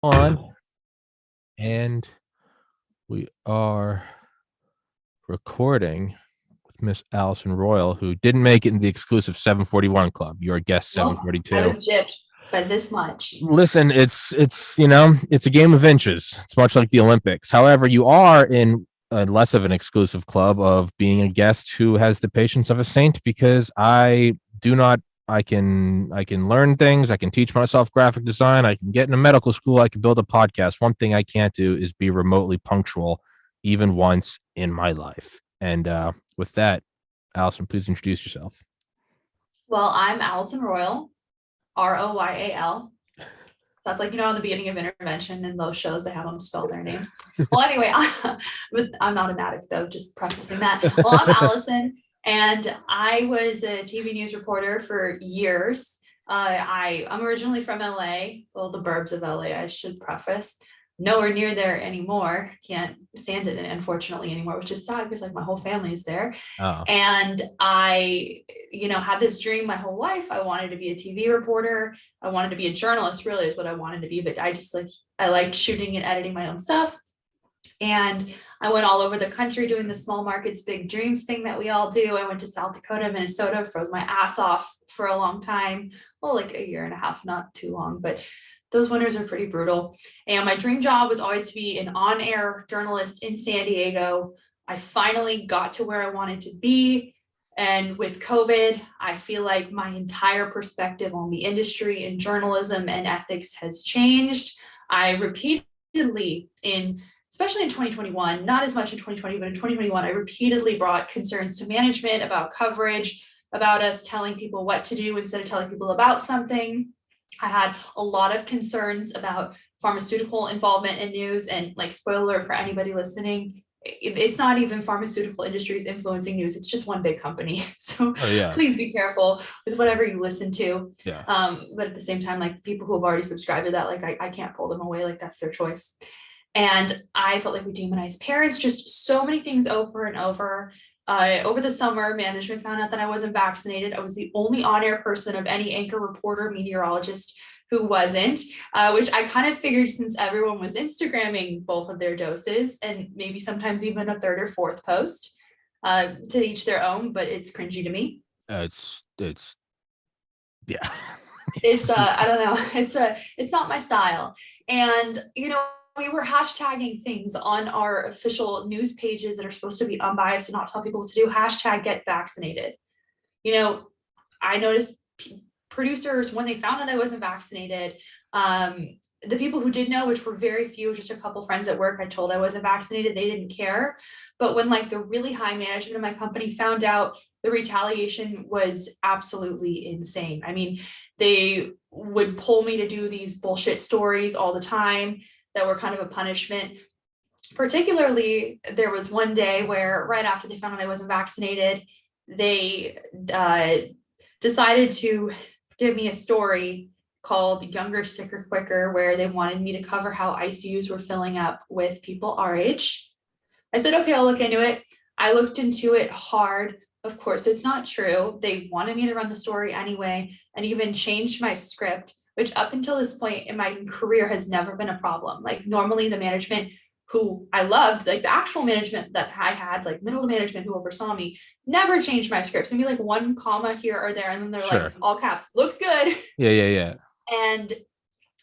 on, and we are recording with Miss Allison Royal, who didn't make it in the exclusive 741 club. You're a guest Well, I 742. was gypped by this much. Listen, it's a game of inches. It's much like the Olympics. However, you are in less of an exclusive club of being a guest who has the patience of a saint, because I do not. I can learn things. I can teach myself graphic design. I can get in a medical school. I can build a podcast. One thing I can't do is be remotely punctual, even once in my life. And with that, Allison, please introduce yourself. Well, I'm Allison Royal, Royal. That's like, on the beginning of Intervention in those shows, they have them spell their name. Well, anyway, I'm not an addict though, just prefacing that. Well, I'm Allison, and I was a TV news reporter for years. I'm originally from LA, well, the burbs of LA, I should preface. Nowhere near there anymore. Can't stand it, unfortunately, anymore, which is sad because like my whole family is there. Oh, And I, had this dream my whole life. I wanted to be a TV reporter. I wanted to be a journalist, really is what I wanted to be. But I liked shooting and editing my own stuff. And I went all over the country doing the small markets, big dreams thing that we all do. I went to South Dakota, Minnesota, froze my ass off for a long time. Well, like a year and a half, not too long, but those winters are pretty brutal. And my dream job was always to be an on-air journalist in San Diego. I finally got to where I wanted to be. And with COVID, I feel like my entire perspective on the industry and journalism and ethics has changed. I repeatedly especially in 2021, not as much in 2020, but in 2021, I repeatedly brought concerns to management about coverage, about us telling people what to do instead of telling people about something. I had a lot of concerns about pharmaceutical involvement in news, and like, spoiler alert for anybody listening, it's not even pharmaceutical industries influencing news. It's just one big company. So oh yeah, please be careful with whatever you listen to. yeah. But at the same time, like, people who have already subscribed to that, like I can't pull them away. Like, that's their choice. And I felt like we demonized parents, just so many things over and over. Over the summer, management found out that I wasn't vaccinated. I was the only on-air person of any anchor, reporter, meteorologist who wasn't, which I kind of figured, since everyone was Instagramming both of their doses and maybe sometimes even a third or fourth post, to each their own, but it's cringy to me. It's yeah. It's I don't know, it's not my style. And we were hashtagging things on our official news pages that are supposed to be unbiased and not tell people what to do. Hashtag get vaccinated. I noticed producers, when they found out I wasn't vaccinated, the people who did know, which were very few, just a couple friends at work I told I wasn't vaccinated, they didn't care. But when like the really high management of my company found out, the retaliation was absolutely insane. I mean, they would pull me to do these bullshit stories all the time that were kind of a punishment. Particularly, there was one day where right after they found out I wasn't vaccinated, they decided to give me a story called Younger, Sicker, Quicker, where they wanted me to cover how ICUs were filling up with people our age. I said, okay, I'll look into it. I looked into it hard. Of course, it's not true. They wanted me to run the story anyway, and even changed my script, which up until this point in my career has never been a problem. Like, normally the management who I loved, like the actual management that I had, like middle management who oversaw me, never changed my scripts. Maybe like one comma here or there, and then they're Sure. like, all caps, looks good. Yeah. And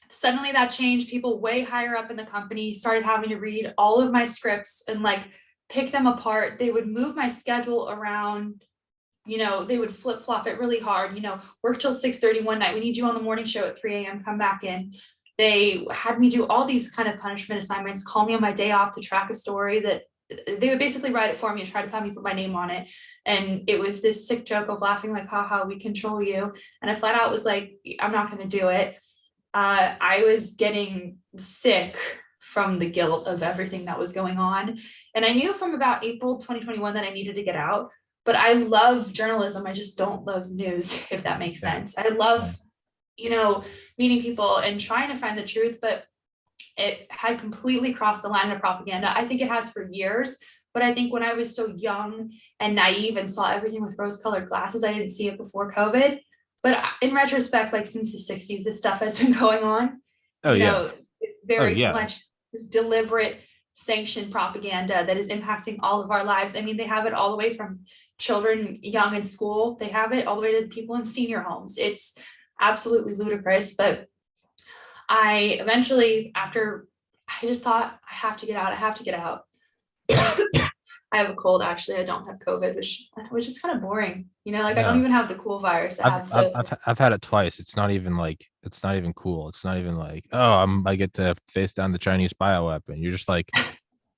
suddenly that changed. People way higher up in the company started having to read all of my scripts and like pick them apart. They would move my schedule around. They would flip flop it really hard. Work till 6:30 one night. We need you on the morning show at 3 a.m. Come back in. They had me do all these kind of punishment assignments, call me on my day off to track a story that they would basically write it for me and try to have me put my name on it. And it was this sick joke of laughing like, haha, we control you. And I flat out was like, I'm not going to do it. I was getting sick from the guilt of everything that was going on. And I knew from about April 2021 that I needed to get out. But I love journalism. I just don't love news, if that makes sense. I love, meeting people and trying to find the truth, but it had completely crossed the line of propaganda. I think it has for years, but I think when I was so young and naive and saw everything with rose-colored glasses, I didn't see it before COVID. But in retrospect, like since the 60s, this stuff has been going on. Oh yeah. very yeah. much this deliberate sanctioned propaganda that is impacting all of our lives. I mean, they have it all the way from children young in school, they have it all the way to people in senior homes. It's absolutely ludicrous. But I eventually, after, I just thought, I have to get out, I have to get out. I have a cold, actually. I don't have COVID, which is kind of boring. You know, like I don't Yeah. even have the cool virus. I have the I've had it twice. It's not even cool. It's not even like, oh, I get to face down the Chinese bioweapon. You're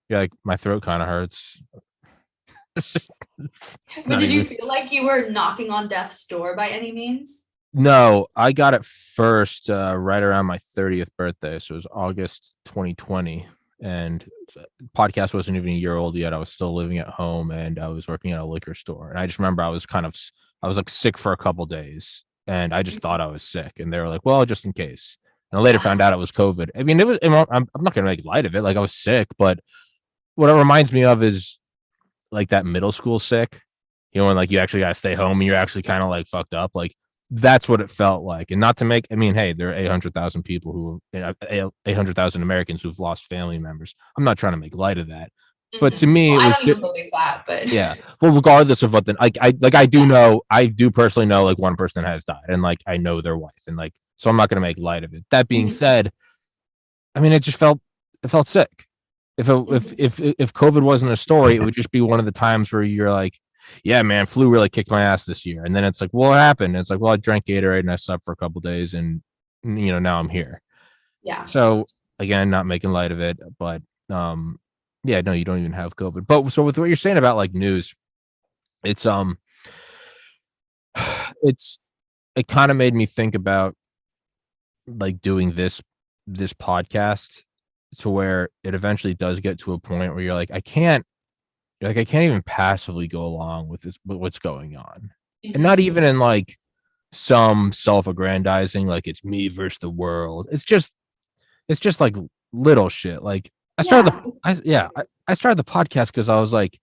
like, my throat kind of hurts. But did you feel like you were knocking on death's door by any means? No, I got it first right around my 30th birthday. So it was August 2020. And podcast wasn't even a year old yet. I was still living at home and I was working at a liquor store. And I just remember I was like sick for a couple days and I just thought I was sick. And they were like, well, just in case. And I later found out it was COVID. I mean, I'm not going to make light of it. Like I was sick, but what it reminds me of is like that middle school sick, when like you actually got to stay home and you're actually kind of like fucked up. Like that's what it felt like. And not to make, I mean, hey, there are 800,000 people who, 800,000 Americans who've lost family members. I'm not trying to make light of that. But to me, I don't even believe that. But yeah, well, regardless of what, I do personally know like one person that has died, and like I know their wife, and like so I'm not going to make light of it. That being said, I mean, it felt sick. If COVID wasn't a story, it would just be one of the times where you're like, yeah, man, flu really kicked my ass this year. And then it's like, well, what happened? And it's like, well, I drank Gatorade and I slept for a couple days and, now I'm here. Yeah. So again, not making light of it, but yeah, no, you don't even have COVID. But so with what you're saying about like news, it kind of made me think about like doing this podcast to where it eventually does get to a point where you're like, I can't even passively go along with what's going on. And not even in like some self-aggrandizing, like it's me versus the world. It's just like little shit. Like I started the podcast because I was like,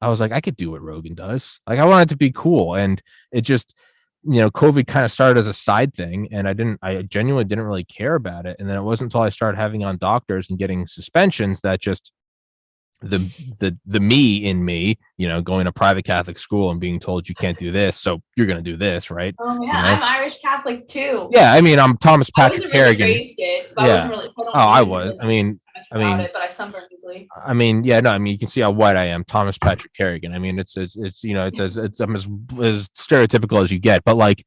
I could do what Rogan does. Like I wanted to be cool. And it just, COVID kind of started as a side thing. And I genuinely didn't really care about it. And then it wasn't until I started having on doctors and getting suspensions that just the me in me, going to private Catholic school and being told you can't do this, so you're gonna do this, right? Oh yeah, I'm Irish Catholic too. Yeah, I mean, I'm Thomas Patrick Carrigan. Really raised it, but yeah. I wasn't really. So I was. I mean, but I sunburn easily. I mean, yeah, no, I mean, you can see how white I am, Thomas Patrick Carrigan. I mean, it's I'm as stereotypical as you get, but like,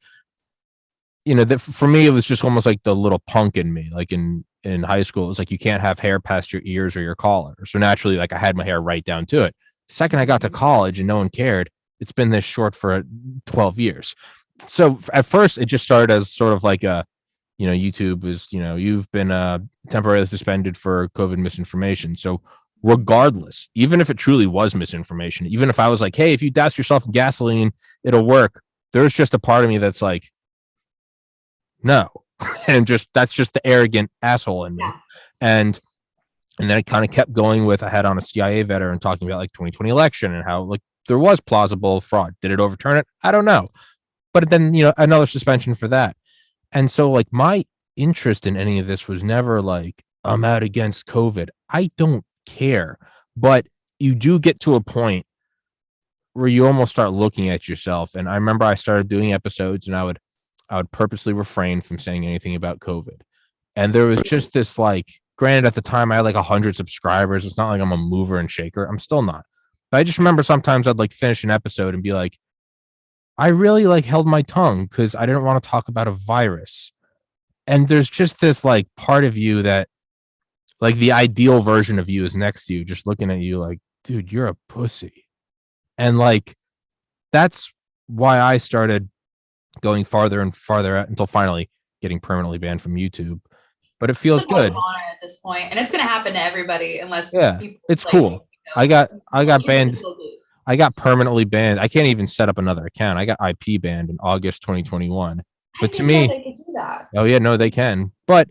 for me, it was just almost like the little punk in me, like in high school. It was like you can't have hair past your ears or your collar. So naturally, like I had my hair right down to it. The second I got to college and no one cared, it's been this short for 12 years. So at first, it just started as sort of like a, YouTube is, you've been temporarily suspended for COVID misinformation. So regardless, even if it truly was misinformation, even if I was like, hey, if you douse yourself in gasoline, it'll work. There's just a part of me that's like, no. And that's just the arrogant asshole in me. Yeah. And then it kind of kept going with, I had on a CIA veteran talking about like 2020 election and how like there was plausible fraud. Did it overturn it? I don't know. But then, another suspension for that. And so like my interest in any of this was never like, I'm out against COVID. I don't care. But you do get to a point where you almost start looking at yourself. And I remember I started doing episodes and I would purposely refrain from saying anything about COVID. And there was just this like, granted at the time I had like 100 subscribers. It's not like I'm a mover and shaker. I'm still not. But I just remember sometimes I'd like finish an episode and be like, I really like held my tongue because I didn't want to talk about a virus. And there's just this like part of you that like the ideal version of you is next to you, just looking at you like, dude, you're a pussy. And like, that's why I started going farther and farther out until finally getting permanently banned from YouTube. But it feels good at this point, and it's gonna happen to everybody unless it's like, cool. I got banned. I got permanently banned. I can't even set up another account. I got IP banned in August 2021. But to me, they could do that. Oh yeah, no, they can. But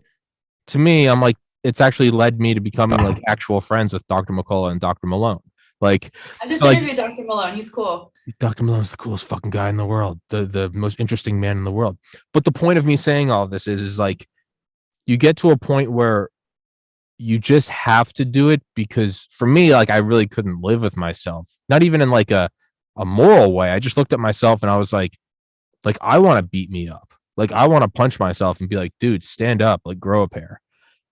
to me, I'm like, it's actually led me to becoming like actual friends with Dr. McCullough and Dr. Malone. Like I just interviewed Dr. Malone. He's cool. Dr. Malone's the coolest fucking guy in the world, the most interesting man in the world. But the point of me saying all of this is like you get to a point where you just have to do it, because for me, like, I really couldn't live with myself, not even in like a moral way. I just looked at myself and I was like, I want to beat me up. Like, I want to punch myself and be like, dude, stand up, like, grow a pair.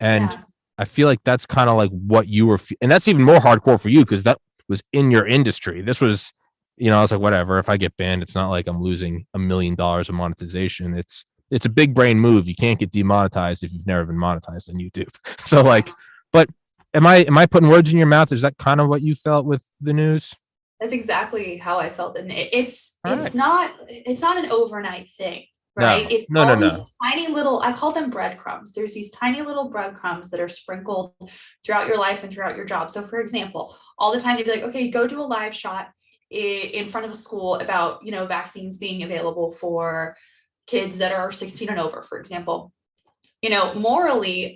And Yeah. I feel like that's kind of like what you were, and that's even more hardcore for you because that was in your industry. This was, I was like, whatever. If I get banned, it's not like I'm losing $1 million of monetization. It's a big brain move. You can't get demonetized if you've never been monetized on YouTube. So Yeah. like, but am I putting words in your mouth? Is that kind of what you felt with the news? That's exactly how I felt. And it's All right. it's not an overnight thing, right? No, It's no, no, all these no. tiny little, I call them breadcrumbs. There's these tiny little breadcrumbs that are sprinkled throughout your life and throughout your job. So for example, all the time they'd be like, okay, go do a live shot in front of a school about, vaccines being available for kids that are 16 and over, for example. Morally,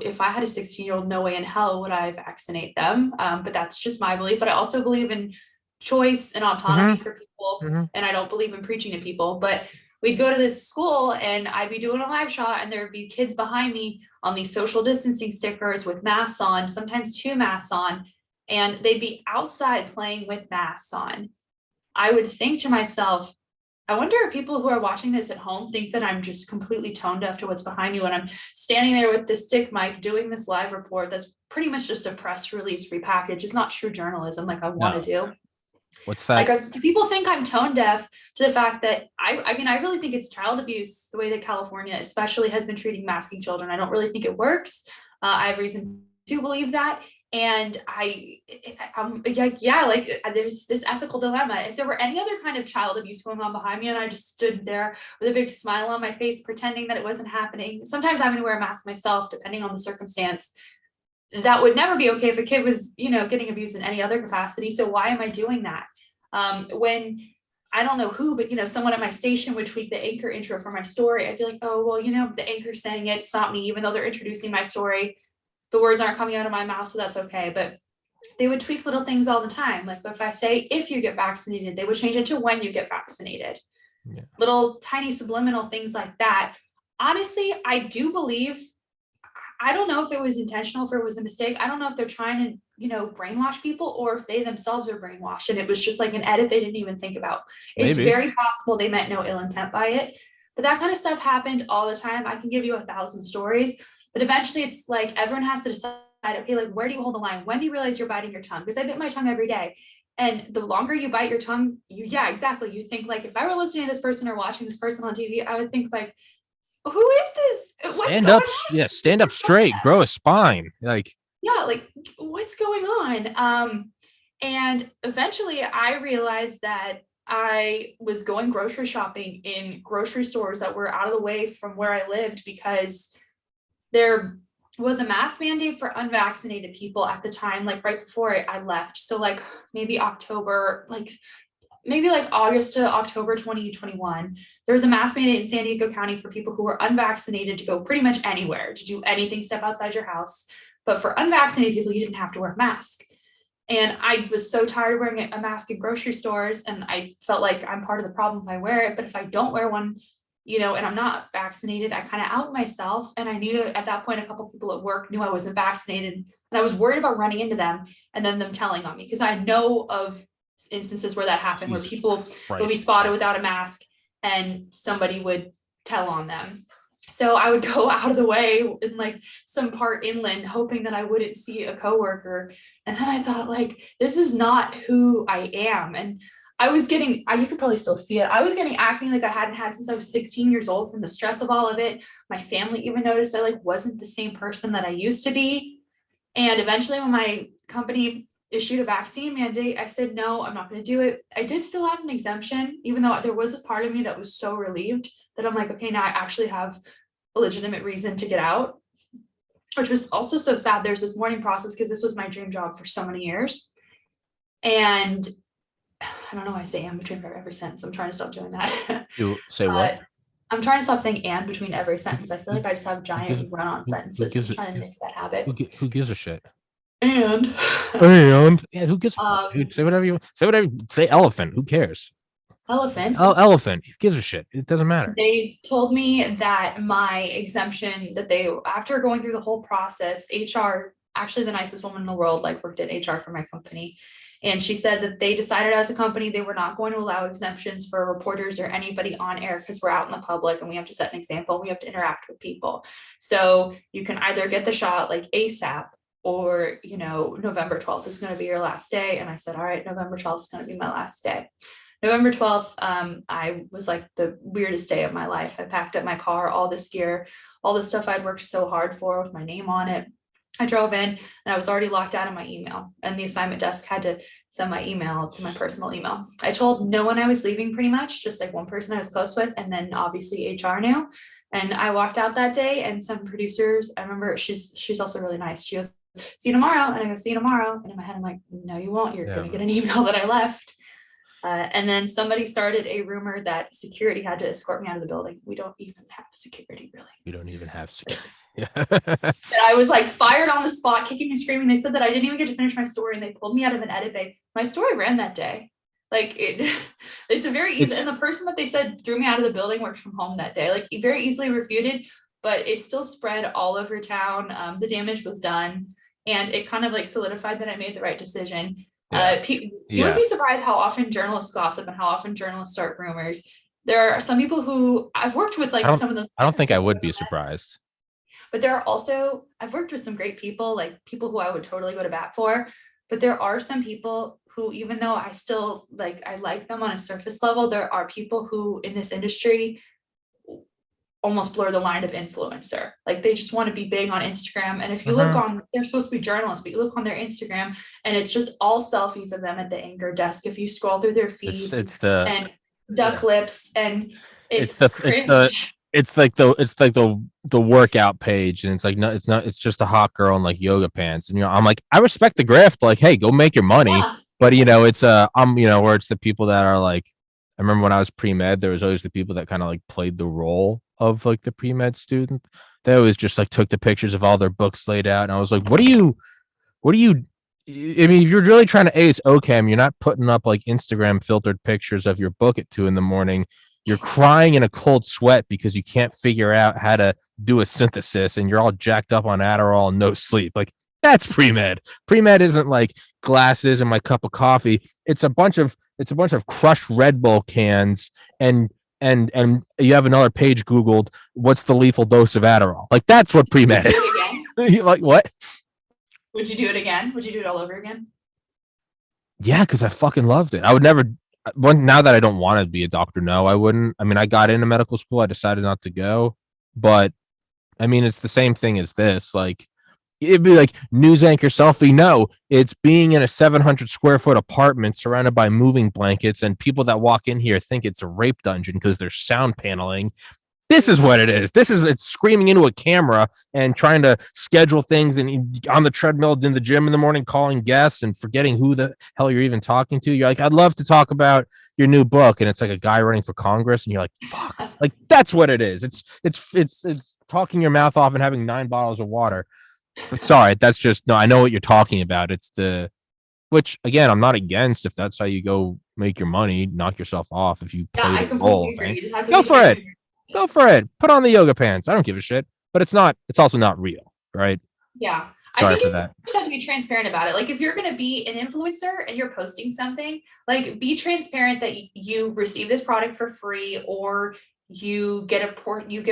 if I had a 16-year-old, no way in hell would I vaccinate them. But that's just my belief. But I also believe in choice and autonomy for people. Mhm. And I don't believe in preaching to people. But we'd go to this school and I'd be doing a live shot and there would be kids behind me on these social distancing stickers with masks on, sometimes 2 masks on, and they'd be outside playing with masks on. I would think to myself, I wonder if people who are watching this at home think that I'm just completely tone deaf to what's behind me when I'm standing there with this stick mic doing this live report that's pretty much just a press release repackaged. It's not true journalism like I want to No. do. What's Like, that? do people think I'm tone deaf to the fact that I mean, I really think it's child abuse the way that California especially has been treating masking children. I don't really think it works. I have reason to believe that. And I'm like, there's this ethical dilemma. If there were any other kind of child abuse going on behind me and I just stood there with a big smile on my face, pretending that it wasn't happening, sometimes I'm going to wear a mask myself, depending on the circumstance. That would never be okay if a kid was, getting abused in any other capacity. So why am I doing that? When I don't know who, but someone at my station would tweak the anchor intro for my story, I'd be like, oh, well, the anchor's saying it, it's not me, even though they're introducing my story. The words aren't coming out of my mouth, so that's okay. But they would tweak little things all the time. Like if I say, if you get vaccinated, they would change it to when you get vaccinated. Yeah. Little tiny subliminal things like that. Honestly, I do believe, I don't know if it was intentional, if it was a mistake. I don't know if they're trying to, brainwash people or if they themselves are brainwashed and it was just like an edit they didn't even think about. It's Maybe. very possible they meant no ill intent by it. But that kind of stuff happened all the time. I can give you 1,000 stories, but eventually it's like everyone has to decide, okay, like where do you hold the line? When do you realize you're biting your tongue? Because I bit my tongue every day. And the longer you bite your tongue, yeah, exactly. You think like, if I were listening to this person or watching this person on TV, I would think like, who is this? What's Stand going up. on? Yeah. Stand up straight. Grow a spine. Like, Yeah, like what's going on? And eventually I realized that I was going grocery shopping in grocery stores that were out of the way from where I lived because there was a mask mandate for unvaccinated people at the time, like right before I left. So like maybe October, maybe like August to October 2021, there was a mask mandate in San Diego County for people who were unvaccinated to go pretty much anywhere, to do anything, step outside your house. But for unvaccinated people, you didn't have to wear a mask. And I was so tired of wearing a mask in grocery stores. And I felt like I'm part of the problem if I wear it. But if I don't wear one, and I'm not vaccinated, I kind of out myself. And I knew at that point, a couple people at work knew I wasn't vaccinated. And I was worried about running into them and then them telling on me, because I know of instances where that happened, where people would be spotted without a mask and somebody would tell on them. So I would go out of the way in like some part inland, hoping that I wouldn't see a coworker. And then I thought, like, this is not who I am. And I was getting, you could probably still see it. I was getting acne like I hadn't had since I was 16 years old from the stress of all of it. My family even noticed I like wasn't the same person that I used to be. And eventually when my company issued a vaccine mandate, I said, no, I'm not going to do it. I did fill out an exemption, even though there was a part of me that was so relieved that I'm like, okay, now I actually have a legitimate reason to get out, which was also so sad. There's this mourning process because this was my dream job for so many years. And I don't know why I say and between every sentence. I'm trying to stop doing that. You say what? I'm trying to stop saying and between every sentence. I feel like I just have giant run-on sentences. I'm trying to mix that habit. Who gives a shit? And yeah, who gives a fuck, dude? Say whatever you say. Whatever. Say elephant. Who cares? Elephant. Oh, elephant. Who gives a shit? It doesn't matter. They told me that my exemption, that they, after going through the whole process, HR, actually the nicest woman in the world, like worked at HR for my company. And she said that they decided as a company, they were not going to allow exemptions for reporters or anybody on air because we're out in the public and we have to set an example. We have to interact with people. So you can either get the shot like ASAP, or, November 12th is going to be your last day. And I said, all right, November 12th is going to be my last day. November 12th, I was like the weirdest day of my life. I packed up my car, all this gear, all the stuff I'd worked so hard for with my name on it. I drove in and I was already locked out of my email, and the assignment desk had to send my email to my personal email. I told no one I was leaving, pretty much, just like one person I was close with. And then obviously HR knew. And I walked out that day, and some producers, I remember she's also really nice. She goes, see you tomorrow. And I go, see you tomorrow. And in my head, I'm like, no, you won't. You're going to get an email that I left. And then somebody started a rumor that security had to escort me out of the building. We don't even have security, really. We don't even have security. And I was like fired on the spot, kicking and screaming. They said that I didn't even get to finish my story, and they pulled me out of an edit bay. My story ran that day. Like it's a very easy. And the person that they said threw me out of the building worked from home that day. Like very easily refuted, but it still spread all over town. The damage was done, and it kind of like solidified that I made the right decision. You would be surprised how often journalists gossip and how often journalists start rumors. There are some people who I've worked with, like some of the. I don't think I would be surprised. But there are also, I've worked with some great people, like people who I would totally go to bat for. But there are some people who, even though I still I like them on a surface level, there are people who in this industry almost blur the line of influencer. Like they just want to be big on Instagram. And if you look on, they're supposed to be journalists, but you look on their Instagram and it's just all selfies of them at the anchor desk. If you scroll through their feed, it's the and duck lips, and it's like the workout page, and it's like, no, it's not, it's just a hot girl in like yoga pants. And I'm like, I respect the grift, like, hey, go make your money. Yeah. But it's where it's the people that are like, I remember when I was pre-med, there was always the people that kind of like played the role of like the pre-med student. They always just like took the pictures of all their books laid out. And I was like, what do you, I mean, if you're really trying to ace OChem, you're not putting up like Instagram filtered pictures of your book at 2 a.m. You're crying in a cold sweat because you can't figure out how to do a synthesis, and you're all jacked up on Adderall and no sleep. Like, that's pre-med. Pre-med isn't like glasses and my cup of coffee. It's a bunch of crushed Red Bull cans, and you have another page Googled, what's the lethal dose of Adderall? Like, that's what pre-med is. Like, what? Would you do it again? Would you do it all over again? Yeah, because I fucking loved it. I would never. Now that I don't want to be a doctor, no, I wouldn't. I mean, I got into medical school. I decided not to go. But, I mean, it's the same thing as this. Like, it'd be like news anchor selfie. No, it's being in a 700 square foot apartment surrounded by moving blankets, and people that walk in here think it's a rape dungeon because there's sound paneling. This is what it is. It's screaming into a camera and trying to schedule things, and on the treadmill in the gym in the morning, calling guests and forgetting who the hell you're even talking to. You're like, I'd love to talk about your new book. And it's like a guy running for Congress. And you're like, fuck, like that's what it is. It's talking your mouth off and having 9 bottles of water. But sorry, that's just, no, I know what you're talking about. Which again, I'm not against if that's how you go make your money, knock yourself off. If you play the role, go for it. Go for it. Put on the yoga pants. I don't give a shit. But it's also not real, right? Yeah. I think you just have to be transparent about it. Like, if you're going to be an influencer and you're posting something, like, be transparent that you receive this product for free, or you get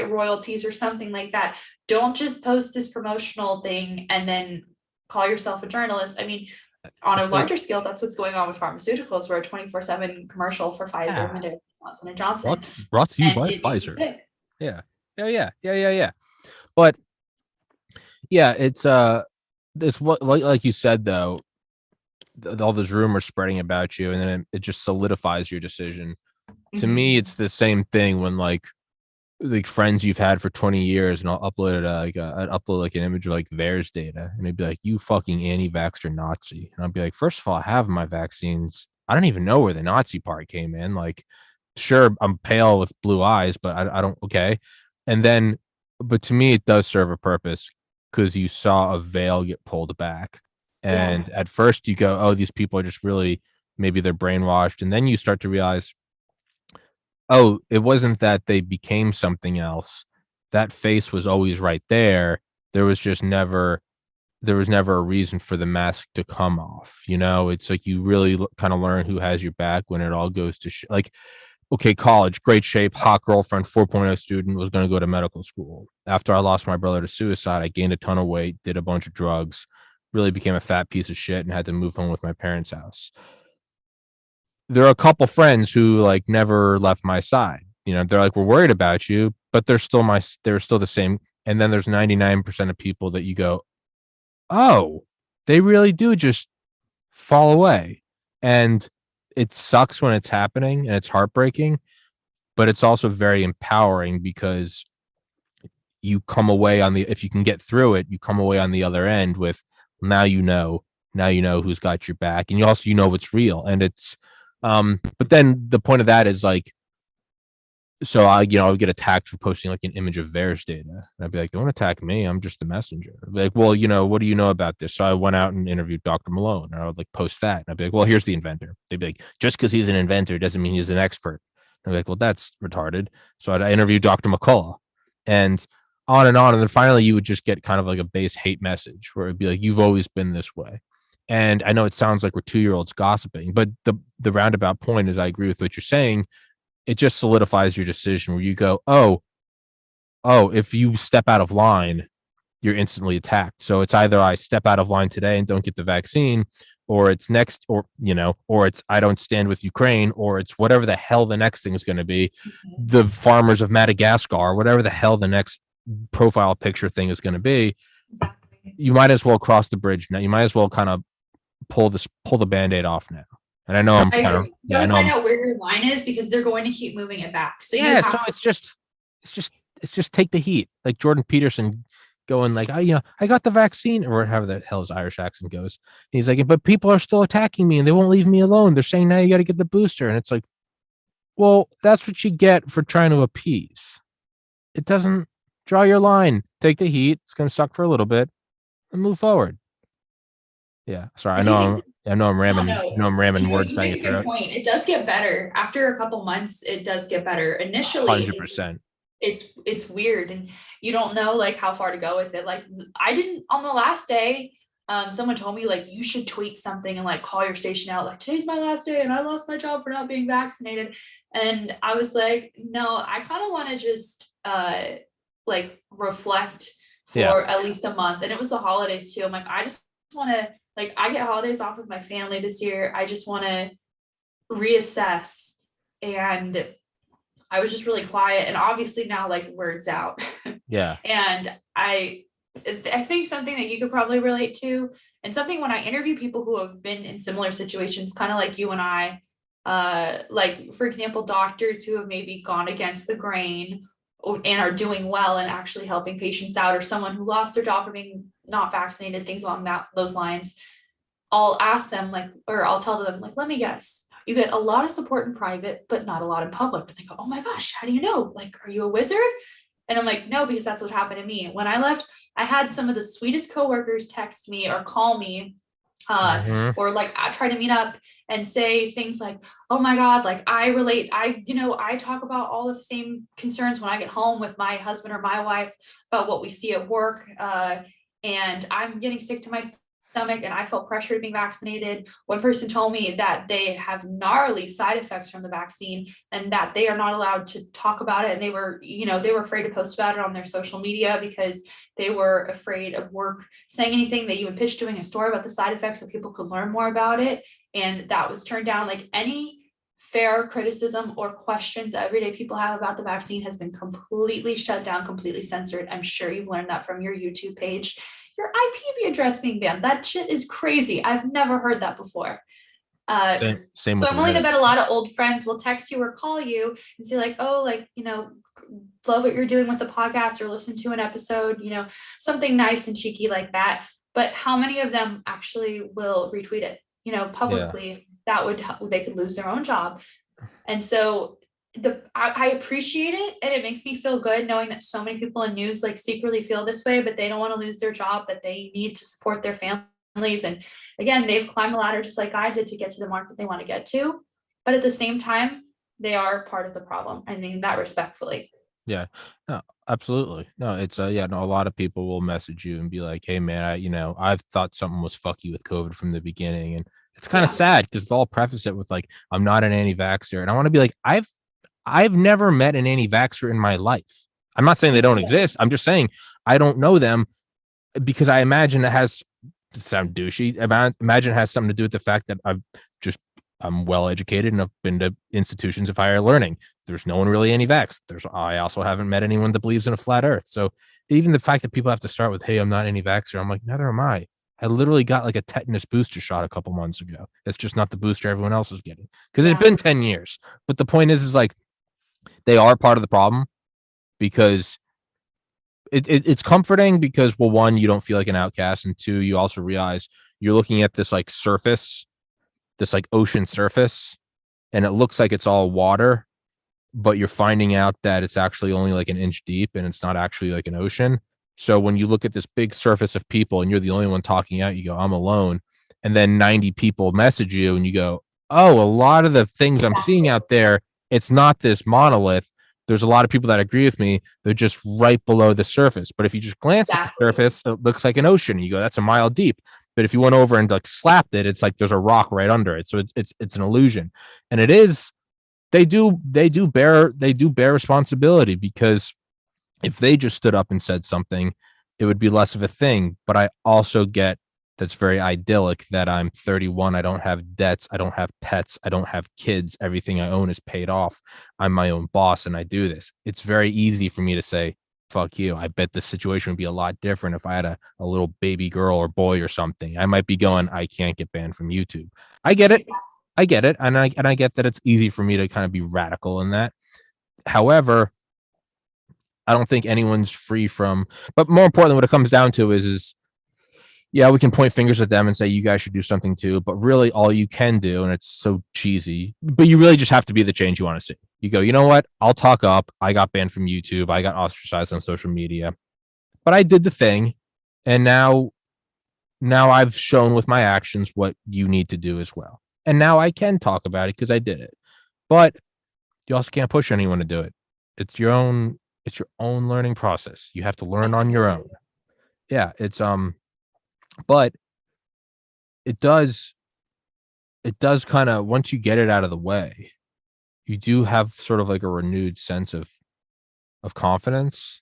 royalties or something like that. Don't just post this promotional thing and then call yourself a journalist. I mean, on a larger scale, that's what's going on with pharmaceuticals. We're a 24/7 commercial for Pfizer, Moderna, Johnson & Johnson. Brought to you by Pfizer. Yeah. But yeah, it's what, like you said, though, all those rumors spreading about you, and then it just solidifies your decision. Mm-hmm. To me, it's the same thing when like friends you've had for 20 years, and I'd upload an image of like VAERS data, and they'd be like, you fucking anti-vaxxer Nazi. And I'd be like, first of all, I have my vaccines. I don't even know where the Nazi part came in. Like, sure, I'm pale with blue eyes, but I don't, okay. And then, but to me, it does serve a purpose, because you saw a veil get pulled back. And at first you go, oh, these people are just really, maybe they're brainwashed. And then you start to realize oh, it wasn't that they became something else. That face was always right there. There was just never a reason for the mask to come off. It's like you really kind of learn who has your back when it all goes to like, okay, college, great shape, hot girlfriend, 4.0 student, was going to go to medical school. After I lost my brother to suicide, I gained a ton of weight, did a bunch of drugs, really became a fat piece of shit, and had to move home with my parents' house. There are a couple friends who like never left my side. They're like, we're worried about you, but they're still the same. And then there's 99% of people that you go, oh, they really do just fall away. And it sucks when it's happening and it's heartbreaking, but it's also very empowering because you come away if you can get through it, you come away on the other end with now who's got your back, and you know what's real. And it's but then the point of that is like, so I would get attacked for posting like an image of VAERS data. And I'd be like, don't attack me. I'm just the messenger. I'd be like, well, what do you know about this? So I went out and interviewed Dr. Malone, and I would like post that. And I'd be like, well, here's the inventor. They'd be like, just because he's an inventor doesn't mean he's an expert. And I'd be like, well, that's retarded. So I interviewed Dr. McCullough, and on and on. And then finally you would just get kind of like a base hate message where it'd be like, you've always been this way. And I know it sounds like we're 2-year-olds gossiping, but the roundabout point is I agree with what you're saying. It just solidifies your decision where you go, oh, if you step out of line, you're instantly attacked. So it's either I step out of line today and don't get the vaccine, or it's next, or it's I don't stand with Ukraine, or it's whatever the hell the next thing is going to be. Mm-hmm. The farmers of Madagascar, whatever the hell the next profile picture thing is going to be. Exactly. You might as well cross the bridge now. You might as well kind of pull the Band-Aid off now. And I know I'm kind of find out where your line is, because they're going to keep moving it back. So so it's just take the heat. Like Jordan Peterson going like, I got the vaccine, or however the hell his Irish accent goes. And he's like, but people are still attacking me and they won't leave me alone. They're saying now you got to get the booster. And it's like, well, that's what you get for trying to appease. It doesn't. Draw your line. Take the heat. It's going to suck for a little bit and move forward. Yeah. Sorry. I know I'm ramming. I'm ramming words down your throat. Point. It does get better after a couple months. It does get better. Initially, 100%. It's weird, and you don't know like how far to go with it. Like I didn't on the last day. Someone told me like you should tweet something and like call your station out like today's my last day and I lost my job for not being vaccinated. And I was like, no, I kind of want to just like reflect for at least a month. And it was the holidays too. I'm like, I just want to like, I get holidays off with my family this year. I just want to reassess. And I was just really quiet. And obviously now like words out. Yeah. And I think something that you could probably relate to, and something when I interview people who have been in similar situations, kind of like you and I, like for example, doctors who have maybe gone against the grain and are doing well and actually helping patients out, or someone who lost their job for being not vaccinated, things along those lines. I'll ask them like, or I'll tell them like, let me guess, you get a lot of support in private, but not a lot in public. And they go, oh my gosh, how do you know? Like, are you a wizard? And I'm like, no, because that's what happened to me. When I left, I had some of the sweetest coworkers text me or call me or like I try to meet up and say things like, oh my God, like I relate. I talk about all of the same concerns when I get home with my husband or my wife about what we see at work. And I'm getting sick to my stomach and I felt pressure to be vaccinated. One person told me that they have gnarly side effects from the vaccine and that they are not allowed to talk about it. And they were afraid to post about it on their social media because they were afraid of work saying anything that you would pitch doing a story about the side effects so people could learn more about it. And that was turned down. Like any fair criticism or questions that everyday people have about the vaccine has been completely shut down, completely censored. I'm sure you've learned that from your YouTube page. Your IP address being banned. That shit is crazy. I've never heard that before. Same so I'm willing to bet a lot of old friends will text you or call you and say like, oh, like, love what you're doing with the podcast or listen to an episode, something nice and cheeky like that. But how many of them actually will retweet it, publicly? That they could lose their own job. And so I appreciate it, and it makes me feel good knowing that so many people in news like secretly feel this way, but they don't want to lose their job, that they need to support their families. And again, they've climbed the ladder just like I did to get to the mark that they want to get to. But at the same time, They are part of the problem. I mean that respectfully. Yeah, no, absolutely. No, it's yeah, no, a lot of people will message you and be like, "Hey, man, I've thought something was fucky with COVID from the beginning," and it's kind of Yeah. sad because they'll preface it with like, "I'm not an anti-vaxxer," and I want to be like, I've never met an anti-vaxxer in my life. I'm not saying they don't exist. I'm just saying I don't know them because I imagine it has to sound douchey. Imagine it has something to do with the fact that I'm well educated and I've been to institutions of higher learning. There's no one really anti-vax. I also haven't met anyone that believes in a flat earth. So even the fact that people have to start with, "Hey, I'm not anti-vaxxer," I'm like, neither am I. I literally got like a tetanus booster shot a couple months ago. It's just not the booster everyone else is getting because it's been 10 years. But the point is like they are part of the problem because it's comforting because, well, one, you don't feel like an outcast, and two, you also realize you're looking at this like surface, this like ocean surface, and it looks like it's all water, but you're finding out that it's actually only like an inch deep and it's not actually like an ocean. So when you look at this big surface of people and you're the only one talking out, you go, "I'm alone." And then 90 people message you and you go, "Oh, a lot of the things I'm seeing out there, it's not this monolith. There's a lot of people that agree with me. They're just right below the surface." But if you just glance at the surface, it looks like an ocean. You go, "That's a mile deep." But if you went over and like slapped it, it's like there's a rock right under it. So it's an illusion. And it is they do bear responsibility because if they just stood up and said something, it would be less of a thing. But I also get that's very idyllic that I'm 31. I don't have debts. I don't have pets. I don't have kids. Everything I own is paid off. I'm my own boss and I do this. It's very easy for me to say, "Fuck you." I bet the situation would be a lot different if I had a little baby girl or boy or something. I might be going, "I can't get banned from YouTube." I get it. I get it. And I get that it's easy for me to kind of be radical in that. However, I don't think anyone's free from, but more importantly, what it comes down to is yeah, we can point fingers at them and say, "You guys should do something too." But really all you can do, and it's so cheesy, but you really just have to be the change you want to see. You go, "You know what? I'll talk up. I got banned from YouTube. I got ostracized on social media, but I did the thing. And now I've shown with my actions what you need to do as well. And now I can talk about it because I did it." But you also can't push anyone to do it. It's your own learning process. You have to learn on your own. Yeah, but it does kind of, once you get it out of the way, you do have sort of like a renewed sense of confidence.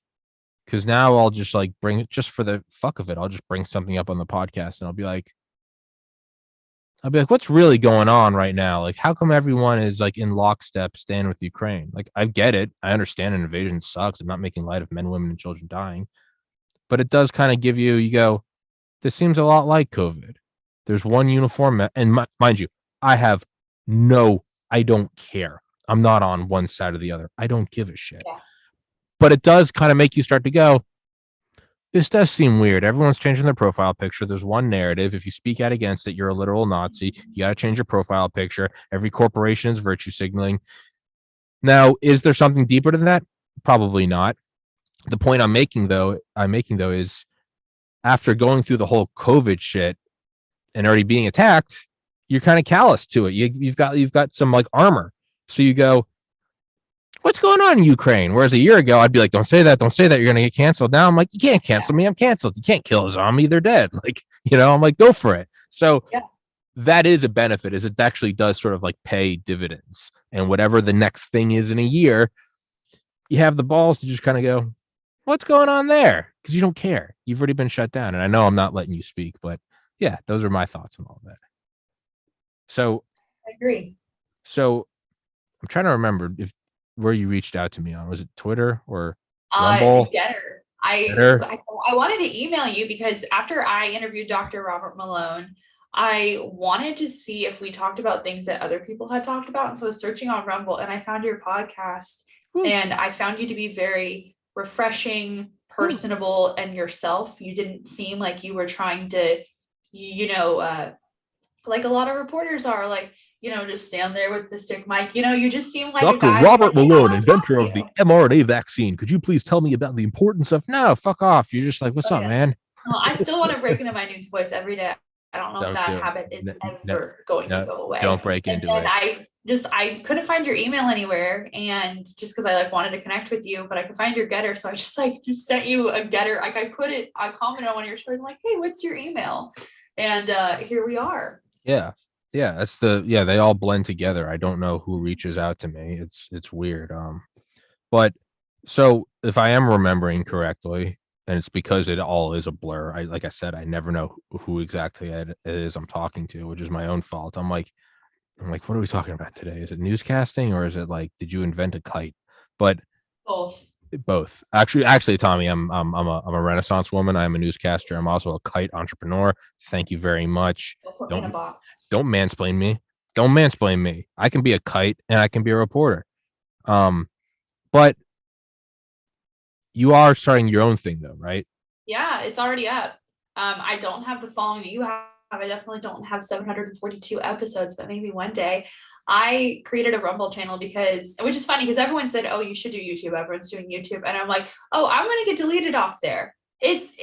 Because now I'll just like bring it just for the fuck of it. I'll just bring something up on the podcast and I'll be like, "What's really going on right now? Like, how come everyone is like in lockstep standing with Ukraine?" Like, I get it. I understand an invasion sucks. I'm not making light of men, women, and children dying, but it does kind of give you go, this seems a lot like COVID. There's one uniform, and mind you, I don't care. I'm not on one side or the other. I don't give a shit. Yeah. But it does kind of make you start to go, this does seem weird. Everyone's changing their profile picture. There's one narrative. If you speak out against it, you're a literal Nazi. You got to change your profile picture. Every corporation is virtue signaling. Now, is there something deeper than that? Probably not. The point I'm making though is after going through the whole COVID shit and already being attacked, you're kind of callous to it. You've got some like armor. So you go, "What's going on in Ukraine?" Whereas a year ago, I'd be like, "Don't say that. Don't say that. You're going to get canceled." Now I'm like, "You can't cancel me. I'm canceled. You can't kill a zombie. They're dead." Like, I'm like, go for it. So that is a benefit, is it actually does sort of like pay dividends. And whatever the next thing is in a year, you have the balls to just kind of go, "What's going on there?" Because you don't care. You've already been shut down. And I know I'm not letting you speak, but yeah, those are my thoughts on all of that. So I agree. So I'm trying to remember where you reached out to me on. Was it Twitter or Rumble? Getter. I wanted to email you because after I interviewed Dr. Robert Malone, I wanted to see if we talked about things that other people had talked about. And so I was searching on Rumble and I found your podcast. And I found you to be very refreshing, personable, and yourself. You didn't seem like you were trying to, like a lot of reporters are, like, just stand there with the stick mic. You just seem like Dr. Robert Malone, inventor of the mRNA vaccine. Could you please tell me about the importance of? No, fuck off. You're just like, "What's up, man?" Well, I still want to break into my news voice every day. I don't know if Don't that do it. habit is No, ever going to no, go away. don't break And into then it. I couldn't find your email anywhere, and just because I like wanted to connect with you, but I could find your getter, so I just sent you a getter. Like I commented on one of your stories. I'm like, hey, what's your email? And here we are. Yeah. Yeah, they all blend together. I don't know who reaches out to me. It's weird. But so if I am remembering correctly, and it's because it all is a blur. Like I said, I never know who exactly it is I'm talking to, which is my own fault. I'm like, what are we talking about today? Is it newscasting or is it like, did you invent a kite? But Both. both. Actually, Tommy, I'm a Renaissance woman. I'm a newscaster. I'm also a kite entrepreneur. Thank you very much. Don't put me in a Don't box. don't mansplain me. Don't mansplain me. I can be a kite and I can be a reporter. But you are starting your own thing though, right? Yeah, it's already up. I don't have the following that you have. I definitely don't have 742 episodes, but maybe one day. I created a Rumble channel because, which is funny because everyone said, "Oh, you should do YouTube." Everyone's doing YouTube, and I'm like, "Oh, I'm gonna get deleted off there." It's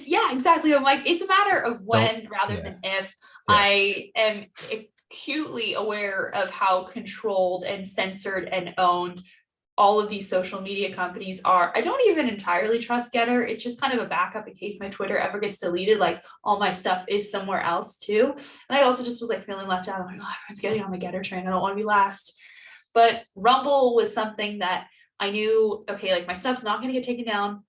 yeah, exactly. I'm like, it's a matter of when rather than if. Yeah. I am acutely aware of how controlled and censored and owned all of these social media companies are. I don't even entirely trust Getter. It's just kind of a backup in case my Twitter ever gets deleted. Like all my stuff is somewhere else too. And I also just was like feeling left out. I'm like, oh, everyone's getting on the Getter train. I don't want to be last. But Rumble was something that I knew, okay, like my stuff's not going to get taken down.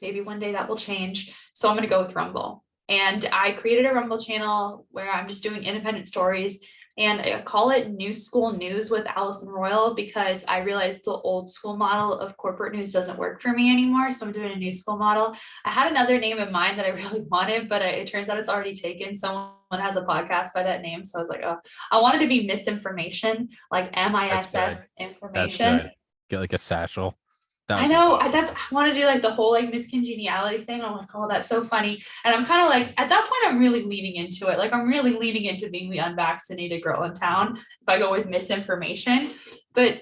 Maybe one day that will change. So I'm going to go with Rumble. And I created a Rumble channel where I'm just doing independent stories. And I call it New School News with Allison Royal because I realized the old school model of corporate news doesn't work for me anymore. So I'm doing a new school model. I had another name in mind that I really wanted, but it turns out it's already taken. Someone has a podcast by that name. So I was like, oh, I wanted to be misinformation, like MISS information. That's good. Get like a satchel. I know I want to do like the whole like miscongeniality thing. I'm like, oh, that's so funny. And I'm kind of like, at that point, I'm really leaning into it. Like I'm really leaning into being the unvaccinated girl in town if I go with misinformation. But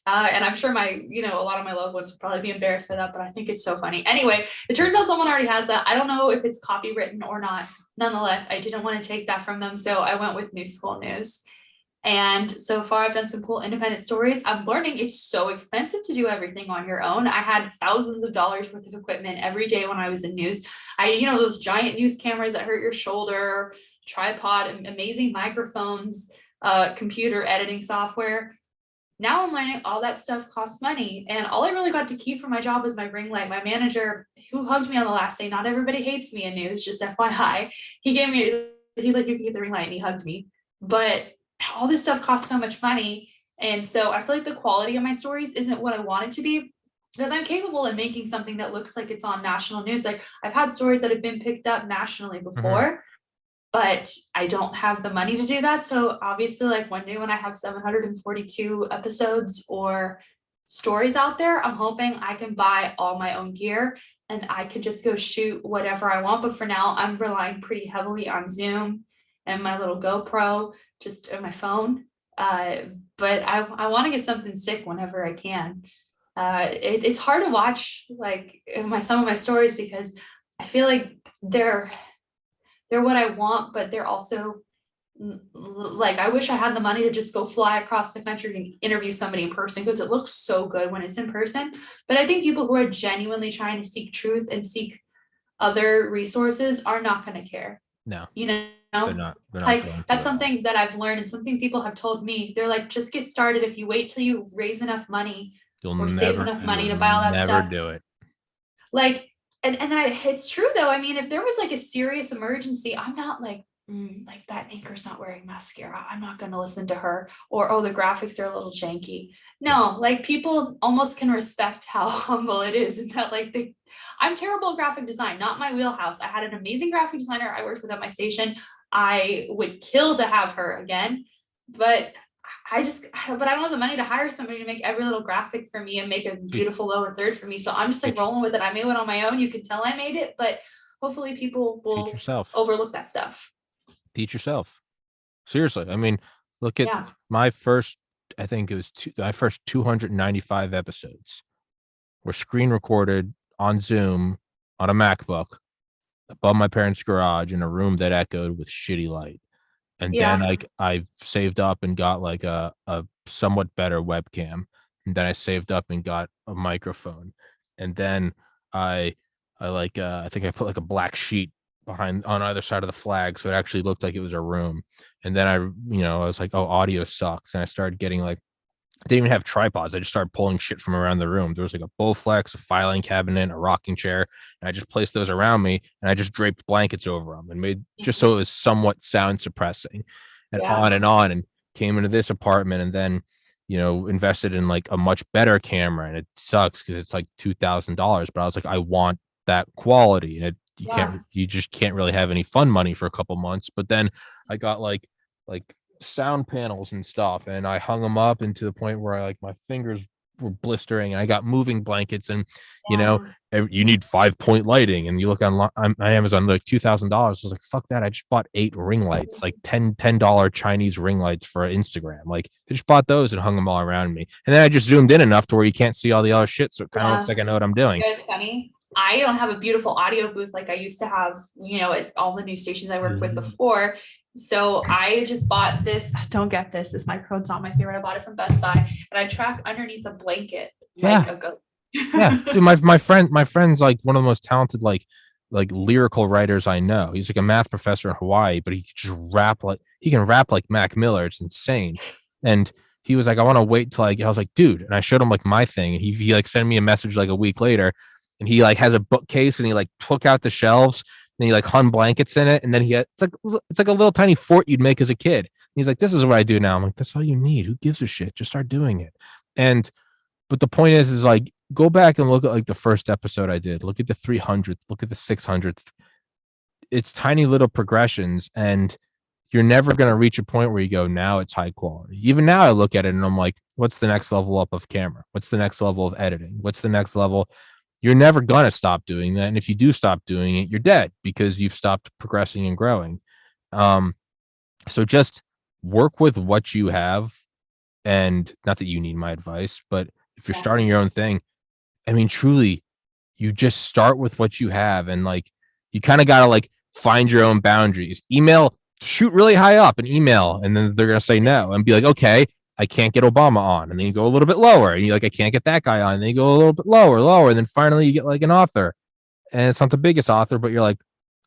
and I'm sure a lot of my loved ones would probably be embarrassed by that, but I think it's so funny. Anyway, it turns out someone already has that. I don't know if it's copywritten or not. Nonetheless, I didn't want to take that from them. So I went with New School News. And so far, I've done some cool independent stories. I'm learning it's so expensive to do everything on your own. I had thousands of dollars worth of equipment every day when I was in news. Those giant news cameras that hurt your shoulder, tripod, amazing microphones, computer editing software. Now I'm learning all that stuff costs money. And all I really got to keep from my job was my ring light. My manager, who hugged me on the last day, not everybody hates me in news, just FYI. He's like, you can get the ring light, and he hugged me. But all this stuff costs so much money. And so I feel like the quality of my stories isn't what I want it to be because I'm capable of making something that looks like it's on national news. Like I've had stories that have been picked up nationally before, but I don't have the money to do that. So obviously, like one day when I have 742 episodes or stories out there, I'm hoping I can buy all my own gear and I could just go shoot whatever I want. But for now, I'm relying pretty heavily on Zoom and my little GoPro just on my phone. But I want to get something sick whenever I can. It's hard to watch like some of my stories because I feel like they're what I want, but they're also like I wish I had the money to just go fly across the country and interview somebody in person because it looks so good when it's in person. But I think people who are genuinely trying to seek truth and seek other resources are not going to care. No. They're not like that's something that I've learned and something people have told me. They're like, just get started. If you wait till you raise enough money or save enough money to buy all that stuff, do it. Like, and it's true though. I mean, if there was like a serious emergency, I'm not like that anchor's not wearing mascara. I'm not going to listen to her. Or, oh, the graphics are a little janky. No, like people almost can respect how humble it is. And that I'm terrible at graphic design, not my wheelhouse. I had an amazing graphic designer I worked with at my station. I would kill to have her again, but I don't have the money to hire somebody to make every little graphic for me and make a beautiful lower third for me. So I'm just like rolling with it. I made one on my own. You can tell I made it, but hopefully people will overlook that stuff. Teach yourself. Seriously. I mean, look at my first, I think it was my first 295 episodes were screen recorded on Zoom on a MacBook above my parents' garage in a room that echoed with shitty light. And then Yeah. I saved up and got like a somewhat better webcam. And then I saved up and got a microphone. And then I I think I put like a black sheet behind on either side of the flag so it actually looked like it was a room. And then I was like, oh, audio sucks. And I started getting like I didn't even have tripods. I just started pulling shit from around the room. There was like a Bowflex, a filing cabinet, a rocking chair, and I just placed those around me and I just draped blankets over them and made just so it was somewhat sound suppressing Yeah. and on and came into this apartment and then, invested in like a much better camera and it sucks because it's like $2,000. But I was like, I want that quality and Yeah. you just can't really have any fun money for a couple months. But then I got like sound panels and stuff and I hung them up and to the point where my fingers were blistering and I got moving blankets and Yeah. you need 5-point lighting and you look on Amazon like $2,000. I was like, fuck that. I just bought 8 ring lights, like $10 Chinese ring lights for Instagram. Like I just bought those and hung them all around me. And then I just zoomed in enough to where you can't see all the other shit. So it kind of looks like I know what I'm doing. It's funny. I don't have a beautiful audio booth like I used to have, at all the news stations I worked with before. So I just bought this. Don't get this. This microphone's not my favorite. I bought it from Best Buy and I track underneath a blanket like a goat. Yeah. Dude, my friend's like one of the most talented like lyrical writers I know. He's like a math professor in Hawaii, but he can rap like Mac Miller. It's insane. And he was like, I want to wait till I was like, dude, and I showed him like my thing, and he like sent me a message like a week later, and he like has a bookcase and he like took out the shelves and he like hung blankets in it, and then it's like a little tiny fort you'd make as a kid. And he's like, this is what I do now. I'm like, that's all you need. Who gives a shit? Just start doing it. And but the point is like go back and look at like the first episode I did. Look at the 300th. Look at the 600th. It's tiny little progressions, and you're never going to reach a point where you go, now it's high quality. Even now, I look at it and I'm like, what's the next level up of camera? What's the next level of editing? What's the next level? You're never going to stop doing that. And if you do stop doing it, you're dead because you've stopped progressing and growing. So just work with what you have. And not that you need my advice, but if you're starting your own thing, I mean, truly, you just start with what you have. And like, you kind of got to like find your own boundaries. Shoot really high up an email, and then they're going to say no and be like, okay, I can't get Obama on. And then you go a little bit lower and you're like, I can't get that guy on. And then you go a little bit lower. And then finally you get like an author, and it's not the biggest author, but you're like,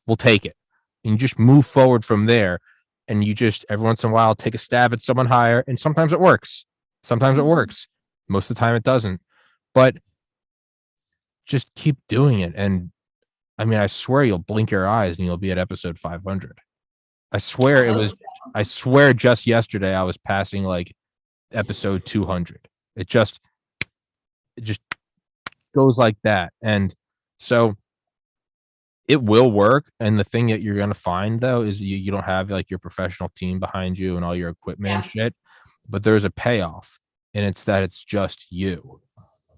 we'll take it. And you just move forward from there. And you just every once in a while take a stab at someone higher. And sometimes it works. Sometimes it works. Most of the time it doesn't. But just keep doing it. And I mean, I swear you'll blink your eyes and you'll be at episode 500. I swear just yesterday I was passing like episode 200. It just goes like that. And so it will work. And the thing that you're going to find though is you don't have like your professional team behind you and all your equipment and shit, but there's a payoff, and it's that it's just you.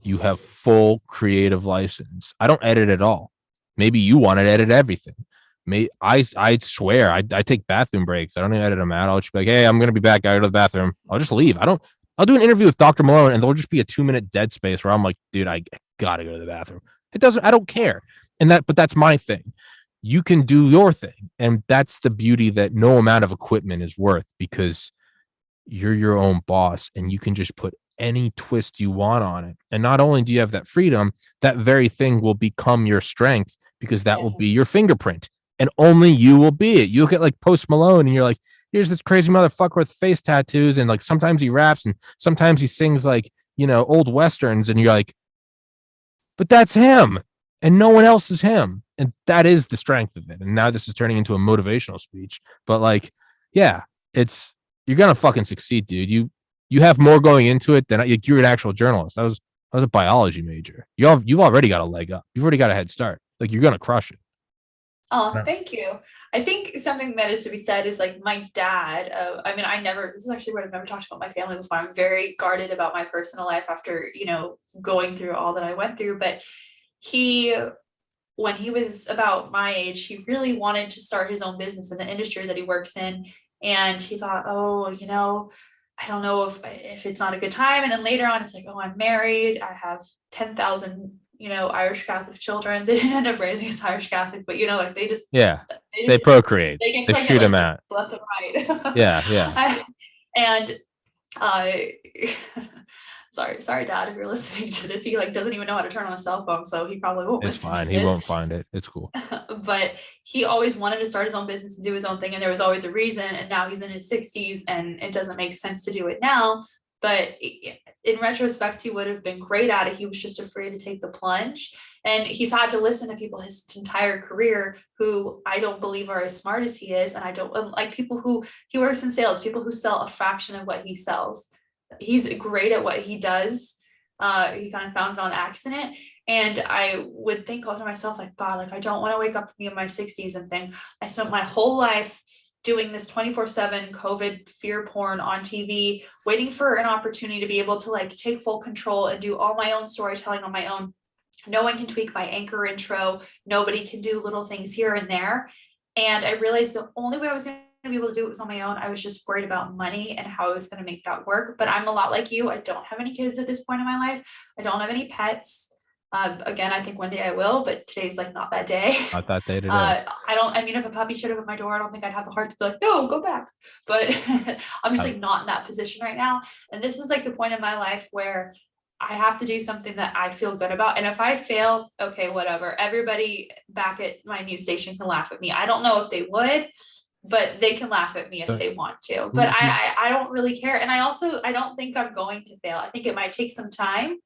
You have full creative license. I don't edit at all. Maybe you want to edit everything. I swear I take bathroom breaks. I don't even edit them out. I'll just be like, hey, I'm gonna be back. I go to the bathroom. I'll just leave. I'll do an interview with Dr. Malone and there'll just be a 2-minute dead space where I'm like, dude, I gotta go to the bathroom. I don't care. But that's my thing. You can do your thing. And that's the beauty that no amount of equipment is worth, because you're your own boss and you can just put any twist you want on it. And not only do you have that freedom, that very thing will become your strength, because that will be your fingerprint and only you will be it. You look at like Post Malone and you're like, here's this crazy motherfucker with face tattoos. And like, sometimes he raps and sometimes he sings like, old Westerns. And you're like, but that's him and no one else is him. And that is the strength of it. And now this is turning into a motivational speech, but like, yeah, you're going to fucking succeed, dude. You have more going into it than you're an actual journalist. I was a biology major. You've already got a leg up. You've already got a head start. Like, you're going to crush it. Oh, thank you. I think something that is to be said is like my dad. This is actually what I've never talked about my family before. I'm very guarded about my personal life after, going through all that I went through. But when he was about my age, he really wanted to start his own business in the industry that he works in. And he thought, oh, I don't know if it's not a good time. And then later on, it's like, oh, I'm married. I have 10,000 Irish Catholic children. They didn't end up raising us Irish Catholic, but like they Yeah, they they just procreate. they get They pregnant shoot them like out. left and right. Yeah, yeah. And uh sorry, Dad, if you're listening to this. He like doesn't even know how to turn on a cell phone, so he probably won't It's listen to fine. He this. won't find it. It's cool. But he always wanted to start his own business and do his own thing, and there was always a reason. And now he's in his 60s, and it doesn't make sense to do it now. But in retrospect, he would have been great at it. He was just afraid to take the plunge. And he's had to listen to people his entire career who I don't believe are as smart as he is. And I don't like people who he works in sales, people who sell a fraction of what he sells. He's great at what he does. He kind of found it on accident. And I would think all to myself, like, God, like, I don't want to wake up in my 60s and think I spent my whole life doing this 24/7 COVID fear porn on TV, waiting for an opportunity to be able to like take full control and do all my own storytelling on my own. No one can tweak my anchor intro. Nobody can do little things here and there. And I realized the only way I was going to be able to do it was on my own. I was just worried about money and how I was going to make that work. But I'm a lot like you. I don't have any kids at this point in my life. I don't have any pets. Again, I think one day I will, but today's like not that day. Not that day today. I mean, if a puppy showed up at my door, I don't think I'd have the heart to be like, no, go back. But I'm just like not in that position right now. And this is like the point in my life where I have to do something that I feel good about. And if I fail, okay, whatever. Everybody back at my news station can laugh at me. I don't know if they would, but they can laugh at me if they want to. But I don't really care. And I don't think I'm going to fail. I think it might take some time.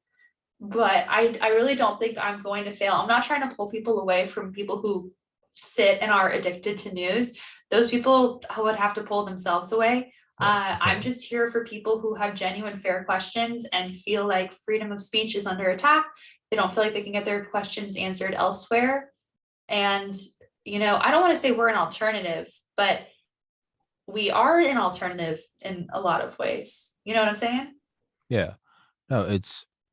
But I really don't think I'm going to fail. I'm not trying to pull people away from people who sit and are addicted to news. Those people would have to pull themselves away. I'm just here for people who have genuine, fair questions and feel like freedom of speech is under attack. They don't feel like they can get their questions answered elsewhere. And, I don't want to say we're an alternative, but we are an alternative in a lot of ways. You know what I'm saying? Yeah. No,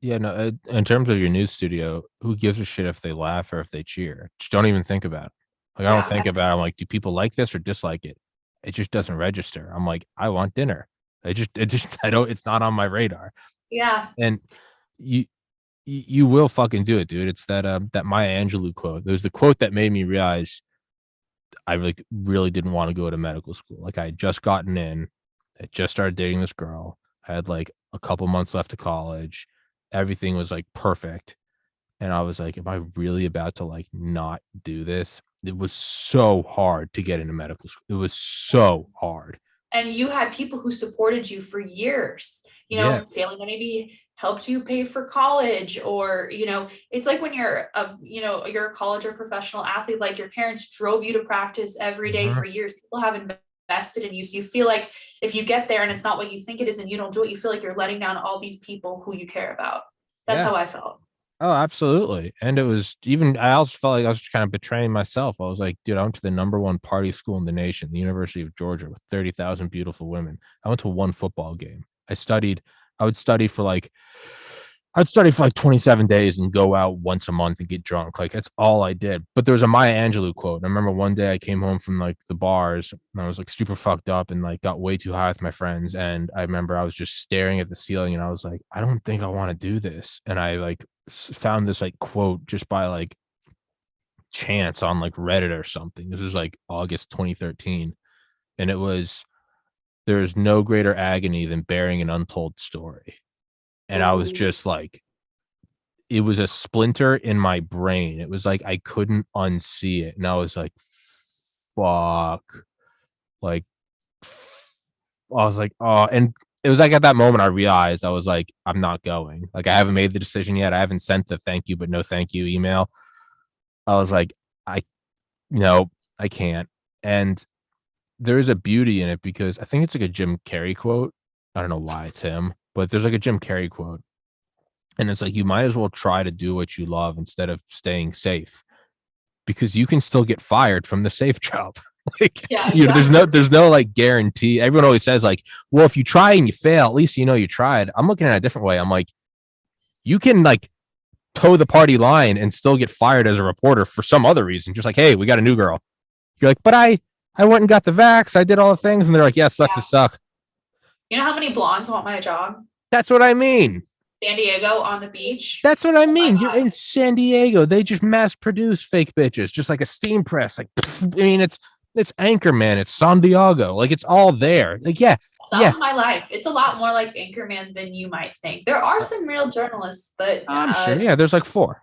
in terms of your news studio, who gives a shit if they laugh or if they cheer? Just don't even think about it. Like, I don't think about it. I'm like, do people like this or dislike it? It just doesn't register. I'm like, I want dinner. It's not on my radar. Yeah. And you will fucking do it, dude. It's that Maya Angelou quote. There's the quote that made me realize I really didn't want to go to medical school. Like, I had just gotten in, I just started dating this girl. I had like a couple months left of college. Everything was like perfect. And I was like, am I really about to like not do this? It was so hard to get into medical school. It was so hard. And you had people who supported you for years, failing that maybe helped you pay for college, or, it's like when you're a college or professional athlete, like your parents drove you to practice every day for years. People have invested in you. So you feel like if you get there and it's not what you think it is and you don't do it, you feel like you're letting down all these people who you care about. That's how I felt. Oh, absolutely. And I also felt like I was kind of betraying myself. I was like, dude, I went to the #1 party school in the nation, the University of Georgia, with 30,000 beautiful women. I went to one football game. I would study for like 27 days and go out once a month and get drunk. Like, that's all I did. But there was a Maya Angelou quote. And I remember one day I came home from like the bars and I was like super fucked up and like got way too high with my friends. And I remember I was just staring at the ceiling and I was like, I don't think I want to do this. And I like found this like quote just by like chance on like Reddit or something. This was like August 2013. And it was, there's no greater agony than bearing an untold story. And I was just like, it was a splinter in my brain. It was like I couldn't unsee it. And I was like, fuck. Like, I was like, oh, and it was like at that moment I realized I was like, I'm not going. Like, I haven't made the decision yet. I haven't sent the thank you, but no thank you email. I was like, I can't. And there is a beauty in it because I think it's like a Jim Carrey quote. I don't know why it's him, but there's like a Jim Carrey quote. And it's like, you might as well try to do what you love instead of staying safe, because you can still get fired from the safe job. Like, there's no like guarantee. Everyone always says like, well, if you try and you fail, at least you tried. I'm looking at it a different way. I'm like, you can like toe the party line and still get fired as a reporter for some other reason. Just like, hey, we got a new girl. You're like, but I went and got the vax. I did all the things. And they're like, yeah, sucks to suck. You know how many blondes want my job? That's what I mean. San Diego on the beach. That's what I Oh my mean. You're God. in San Diego. They just mass produce fake bitches, just like a steam press. Like, I mean, it's Anchorman. It's San Diego. Like, it's all there. Like, yeah, That yeah. was my life. It's a lot more like Anchorman than you might think. There are some real journalists, but I'm sure. Yeah, there's like 4.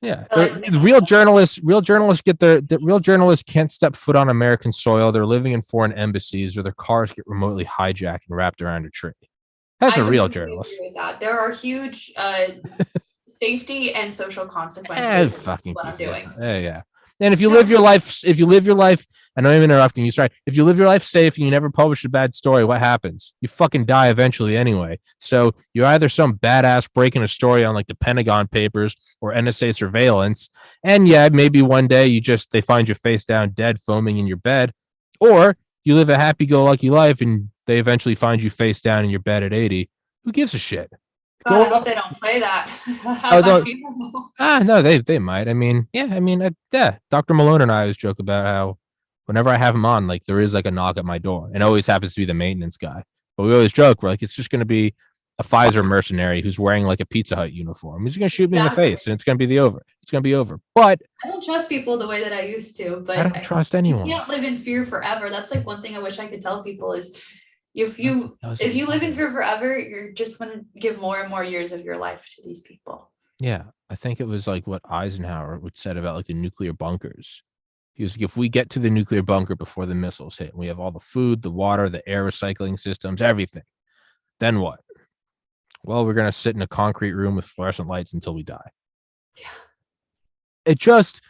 Yeah, like real journalists get the real journalists can't step foot on American soil. They're living in foreign embassies, or their cars get remotely hijacked and wrapped around a tree. That's I a real completely journalist. agree with that. There are huge safety and social consequences to Fucking what I'm people. doing. Yeah. And if you live your life, I know I'm interrupting you. Sorry. If you live your life safe and you never publish a bad story, what happens? You fucking die eventually anyway. So you're either some badass breaking a story on like the Pentagon Papers or NSA surveillance, and yeah, maybe one day they find you face down dead, foaming in your bed, or you live a happy-go-lucky life and they eventually find you face down in your bed at 80. Who gives a shit? God, I hope they don't play that Oh, at my funeral. no, they might. I mean, yeah. Dr. Malone and I always joke about how whenever I have him on, like there is like a knock at my door, and it always happens to be the maintenance guy. But we always joke, we're like, it's just going to be a Pfizer mercenary who's wearing like a Pizza Hut uniform. He's going to shoot me in the face, and it's going to be over. It's going to be over. But I don't trust people the way that I used to. But I don't trust anyone. You can't live in fear forever. That's like one thing I wish I could tell people is if you live in fear forever, you're just going to give more and more years of your life to these people. Yeah, I think it was like what Eisenhower would said about like the nuclear bunkers. He was like, if we get to the nuclear bunker before the missiles hit, we have all the food, the water, the air recycling systems, everything. Then what? Well, we're going to sit in a concrete room with fluorescent lights until we die. Yeah. It just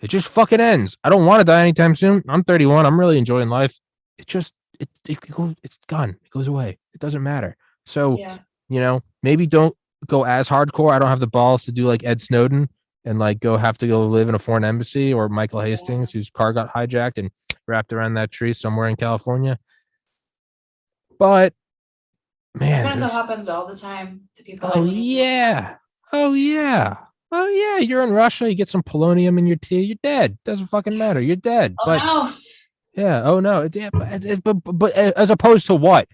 fucking ends. I don't want to die anytime soon. I'm 31. I'm really enjoying life. It's gone. It goes away. It doesn't matter. So, maybe don't go as hardcore. I don't have the balls to do like Ed Snowden and like have to go live in a foreign embassy, or Michael Hastings, whose car got hijacked and wrapped around that tree somewhere in California. But man, that happens all the time to people. Oh yeah. You're in Russia. You get some polonium in your tea. You're dead. Doesn't fucking matter. You're dead. No. Yeah. Oh no. Yeah. But as opposed to what?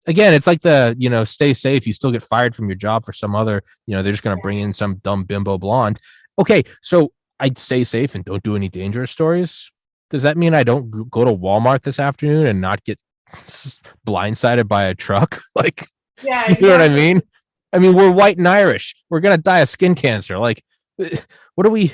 Again, it's like the stay safe. You still get fired from your job for some other. They're just gonna bring in some dumb bimbo blonde. Okay, so I stay safe and don't do any dangerous stories. Does that mean I don't go to Walmart this afternoon and not get blindsided by a truck? Like, yeah, you know what I mean? I mean, we're white and Irish. We're gonna die of skin cancer. Like, what are we?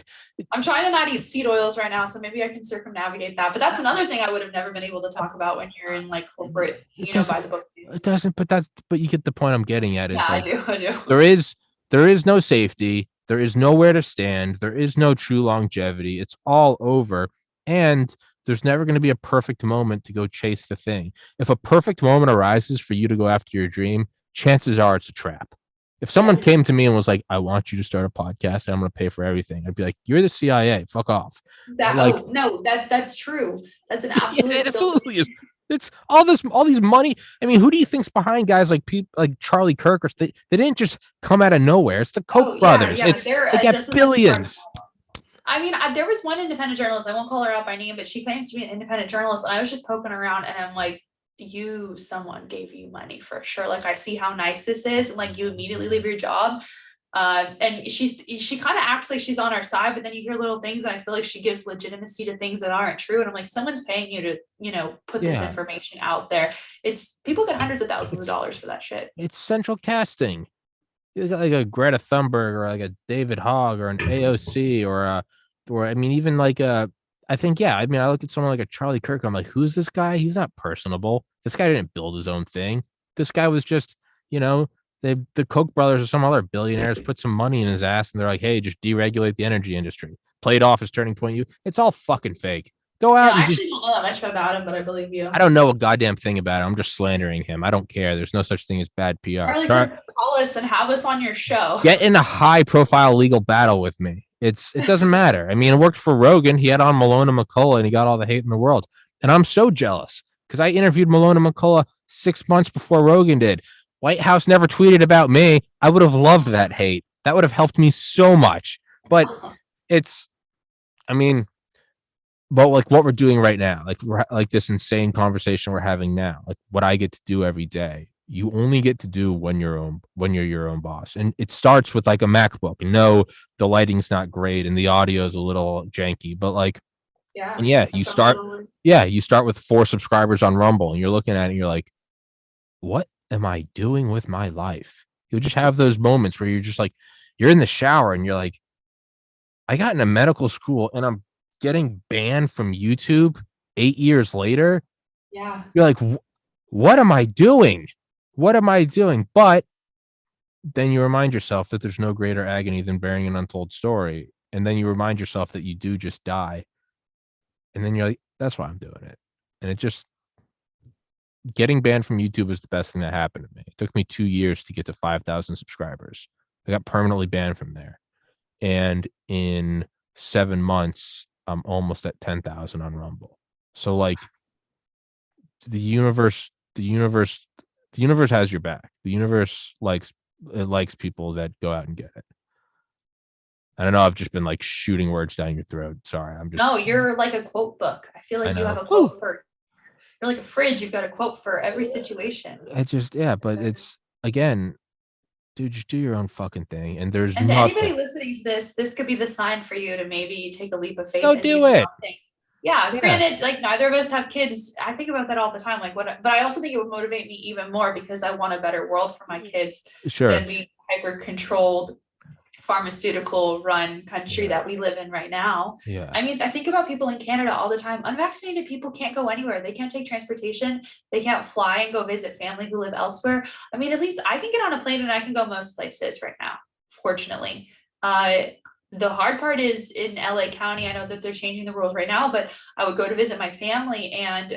I'm trying to not eat seed oils right now, so maybe I can circumnavigate that. But that's another thing I would have never been able to talk about when you're in like corporate, by the book. It doesn't. But you get the point I'm getting at. Is yeah, like, I do. There is no safety. There is nowhere to stand. There is no true longevity. It's all over. And there's never going to be a perfect moment to go chase the thing. If a perfect moment arises for you to go after your dream, chances are it's a trap. If someone came to me and was like, I want you to start a podcast and I'm going to pay for everything, I'd be like, you're the CIA. Fuck off. That's true. That's an absolute. It absolutely is. It's all these money. I mean, who do you think's behind guys like people like Charlie Kirk? Or they didn't just come out of nowhere. It's the Koch brothers. Yeah. They get billions. I mean, there was one independent journalist. I won't call her out by name, but she claims to be an independent journalist. And I was just poking around, and I'm like, someone gave you money for sure. Like, I see how nice this is, and like you immediately leave your job. And she kind of acts like she's on our side, but then you hear little things, and I feel like she gives legitimacy to things that aren't true. And I'm like, someone's paying you to, put this information out there. It's people get hundreds of thousands of dollars for that shit. It's central casting. You got like a Greta Thunberg or like a David Hogg or an AOC or I mean, even like I think, I mean, I look at someone like a Charlie Kirk. I'm like, who's this guy? He's not personable. This guy didn't build his own thing. This guy was just, the Koch brothers or some other billionaires put some money in his ass and they're like, hey, just deregulate the energy industry. Played off as turning point. It's all fucking fake. Go out. I actually don't know that much about him, but I believe you. I don't know a goddamn thing about him. I'm just slandering him. I don't care. There's no such thing as bad PR. Call us and have us on your show. Get in a high profile legal battle with me. It doesn't matter. I mean, it worked for Rogan. He had on Malone and McCullough and he got all the hate in the world. And I'm so jealous because I interviewed Malone and McCullough 6 months before Rogan did. White House never tweeted about me. I would have loved that hate. That would have helped me so much. But but like what we're doing right now, like this insane conversation we're having now, like what I get to do every day, you only get to do when you're your own boss. And it starts with like a MacBook. And no, the lighting's not great and the audio is a little janky, but like, Yeah, and yeah, absolutely. you start with 4 subscribers on Rumble and you're looking at it and you're like, what am I doing with my life? You'll just have those moments where you're just like, you're in the shower and you're like, I got into medical school and I'm getting banned from YouTube 8 years later. Yeah. You're like, what am I doing? What am I doing? But then you remind yourself that there's no greater agony than bearing an untold story. And then you remind yourself that you do just die. And then you're like, that's why I'm doing it. And it just, getting banned from YouTube was the best thing that happened to me. It took me 2 years to get to 5,000 subscribers. I got permanently banned from there. And in 7 months, I'm almost at 10,000 on Rumble. So like the universe has your back. The universe likes people that go out and get it. I don't know. I've just been like shooting words down your throat. Sorry, I'm just. No, you're like a quote book. I feel I like you have know. a quote for, you're like a fridge. You've got a quote for every situation. It just, yeah, but it's again, dude, just do your own fucking thing. And there's And to anybody nothing. listening to this could be the sign for you to maybe take a leap of faith Go and do do your it. own thing. Yeah, Yeah. granted, like neither of us have kids. I think about that all the time. Like what, but I also think it would motivate me even more because I want a better world for my kids Sure. than the hyper controlled pharmaceutical run country Yeah. that we live in right now. Yeah. I mean, I think about people in Canada all the time. Unvaccinated people can't go anywhere. They can't take transportation. They can't fly and go visit family who live elsewhere. I mean, at least I can get on a plane and I can go most places right now, fortunately. The hard part is in LA County. I know that they're changing the rules right now, but I would go to visit my family and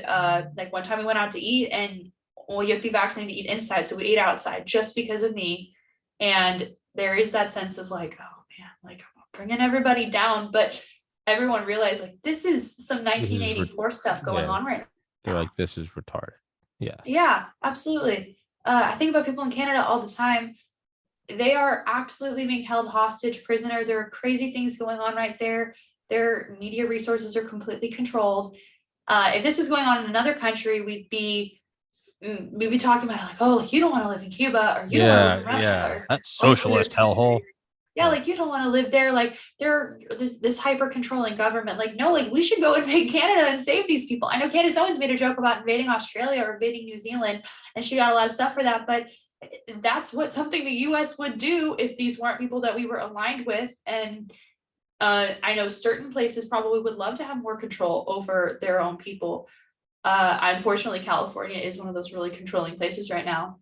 like one time we went out to eat and well, you have to be vaccinated to eat inside. So we ate outside just because of me. And there is that sense of like, oh man, like I'm bringing everybody down, but everyone realized like this is some 1984 stuff going on right They're now. like, this is retarded. Yeah. Yeah, absolutely. I think about people in Canada all the time. They are absolutely being held hostage, prisoner. There are crazy things going on right there. Their media resources are completely controlled. If this was going on in another country, we'd be talking about like, oh, you don't want to live in Cuba or you don't want to live in Russia or that socialist hellhole. yeah, like you don't want to live there. Like they're this hyper controlling government. Like, no, like we should go invade Canada and save these people. I know Candace Owens made a joke about invading Australia or invading New Zealand, and she got a lot of stuff for that. But that's what something the US would do if these weren't people that we were aligned with. And I know certain places probably would love to have more control over their own people. Unfortunately, California is one of those really controlling places right now.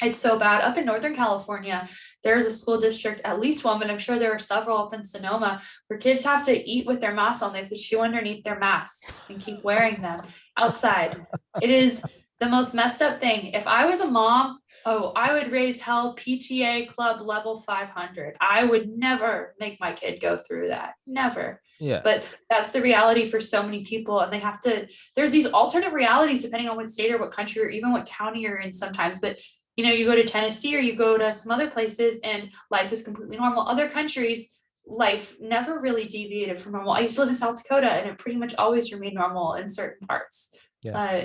It's so bad. Up in Northern California, there's a school district, at least one, but I'm sure there are several up in Sonoma, where kids have to eat with their masks on. They have to chew underneath their masks and keep wearing them outside. It is the most messed up thing. If I was a mom, oh, I would raise hell PTA club level 500. I would never make my kid go through that. Never. Yeah. But that's the reality for so many people. And they have to, there's these alternate realities depending on what state or what country or even what county you're in sometimes. But you know, you go to Tennessee or you go to some other places and life is completely normal. Other countries, life never really deviated from normal. I used to live in South Dakota and it pretty much always remained normal in certain parts. Yeah.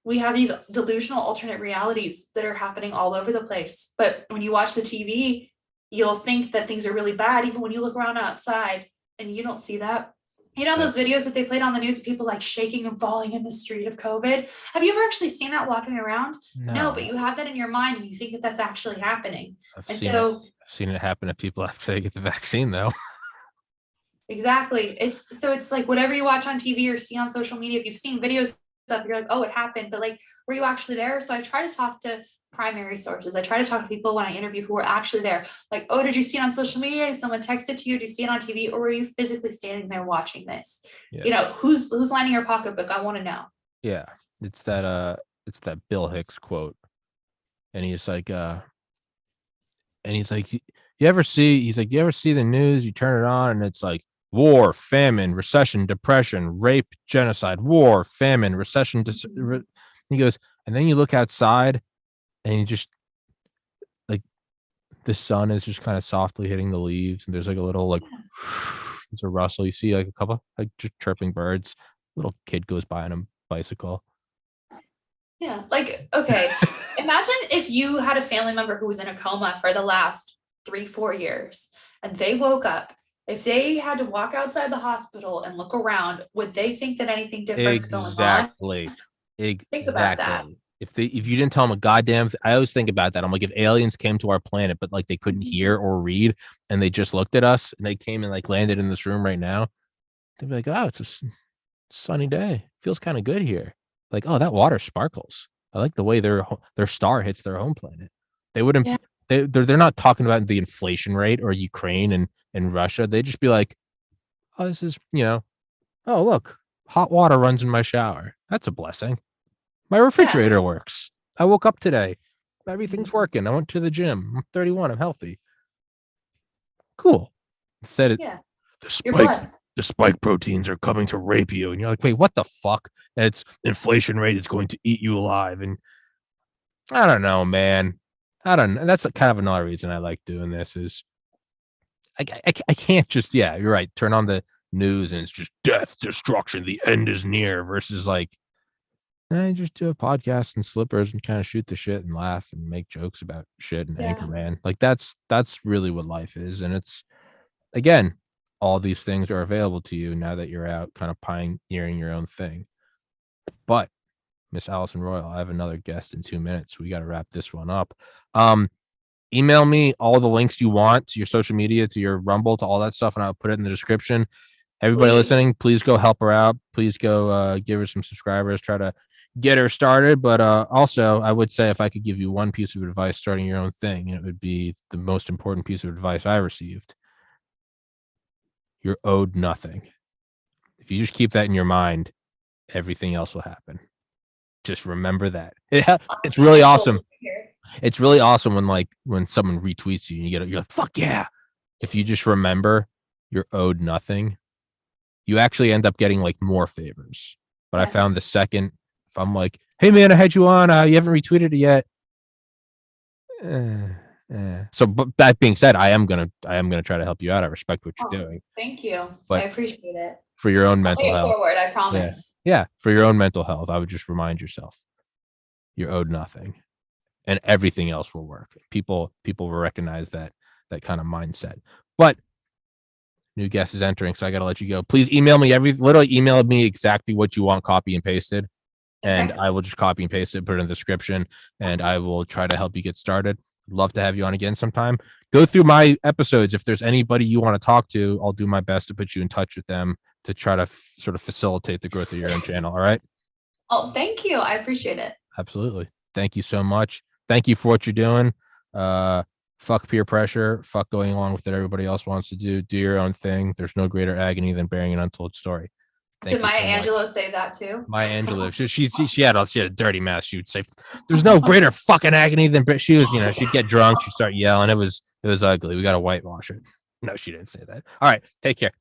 We have these delusional alternate realities that are happening all over the place. But when you watch the TV, you'll think that things are really bad, even when you look around outside and you don't see that. You know, those videos that they played on the news of people like shaking and falling in the street of COVID. Have you ever actually seen that walking around? No, but you have that in your mind and you think that that's actually happening. I've seen it happen to people after they get the vaccine though. Exactly. It's like whatever you watch on TV or see on social media, if you've seen videos stuff, you're like, oh, it happened, but like, were you actually there? So I try to talk to primary sources. I try to talk to people when I interview who were actually there. Like, oh, did you see it on social media? Did someone text it to you? Did you see it on TV? Or were you physically standing there watching this? Yeah. You know, who's lining your pocketbook? I want to know. Yeah. It's that Bill Hicks quote. And he's like, you ever see the news? You turn it on and it's like war, famine, recession, depression, rape, genocide, war, famine, recession. He goes, and then you look outside and you just like the sun is just kind of softly hitting the leaves and there's like a little like it's a rustle. You see like a couple like just chirping birds. A little kid goes by on a bicycle. Yeah. Like, okay. Imagine if you had a family member who was in a coma for the last 3-4 years and they woke up. If they had to walk outside the hospital and look around, would they think that anything different's going on? Exactly. Think about that. Exactly. If you didn't tell them a goddamn, I always think about that. I'm like, if aliens came to our planet, but like they couldn't hear or read, and they just looked at us, and they came and like landed in this room right now, they'd be like, oh, it's a sunny day. Feels kind of good here. Like, oh, that water sparkles. I like the way their star hits their home planet. They wouldn't. Yeah. They're not talking about the inflation rate or Ukraine and Russia. They'd just be like, oh, this is oh look, hot water runs in my shower. That's a blessing. My refrigerator works. I woke up today. Everything's working. I went to the gym. I'm 31. I'm healthy. Cool. Instead, Yeah. the spike proteins are coming to rape you, and you're like, wait, what the fuck? And it's inflation rate is going to eat you alive. And I don't know, man. I don't know. That's kind of another reason I like doing this is I can't just, yeah, you're right. Turn on the news and it's just death, destruction, the end is near versus like, I just do a podcast in slippers and kind of shoot the shit and laugh and make jokes about shit and Anchorman. Like that's really what life is. And it's again, all these things are available to you now that you're out kind of pioneering your own thing. But Miss Allison Royal, I have another guest in 2 minutes. So we got to wrap this one up. Email me all the links you want to your social media, to your Rumble, to all that stuff, and I'll put it in the description. Everybody listening, please go help her out. Please go give her some subscribers. Try to get her started. But also, I would say if I could give you one piece of advice starting your own thing, it would be the most important piece of advice I received. You're owed nothing. If you just keep that in your mind, everything else will happen. Just remember that. It's really awesome. It's really awesome when someone retweets you and you're like, fuck yeah. If you just remember you're owed nothing, you actually end up getting like more favors. But I found the second, if I'm like, hey man, I had you on, you haven't retweeted it yet. So, but that being said, I am gonna try to help you out. I respect what you're doing. Thank you. But I appreciate it. For your own mental health. Forward, I promise. Yeah, for your own mental health, I would just remind yourself you're owed nothing, and everything else will work. People will recognize that kind of mindset. But new guest is entering, so I got to let you go. Please email me literally email me exactly what you want, copy and pasted, and I will just copy and paste it, put it in the description, and I will try to help you get started. Love to have you on again sometime. Go through my episodes. If there's anybody you want to talk to, I'll do my best to put you in touch with them to try to sort of facilitate the growth of your own channel. All right. Oh, thank you. I appreciate it. Absolutely. Thank you so much. Thank you for what you're doing. Fuck peer pressure. Fuck going along with what everybody else wants to do. Do your own thing. There's no greater agony than bearing an untold story. Did Maya Angelou say that too? Maya Angelou, she had a dirty mouth. She would say, "There's no greater fucking agony than." She was, she'd get drunk, she'd start yelling. It was ugly. We got to whitewash it. No, she didn't say that. All right, take care.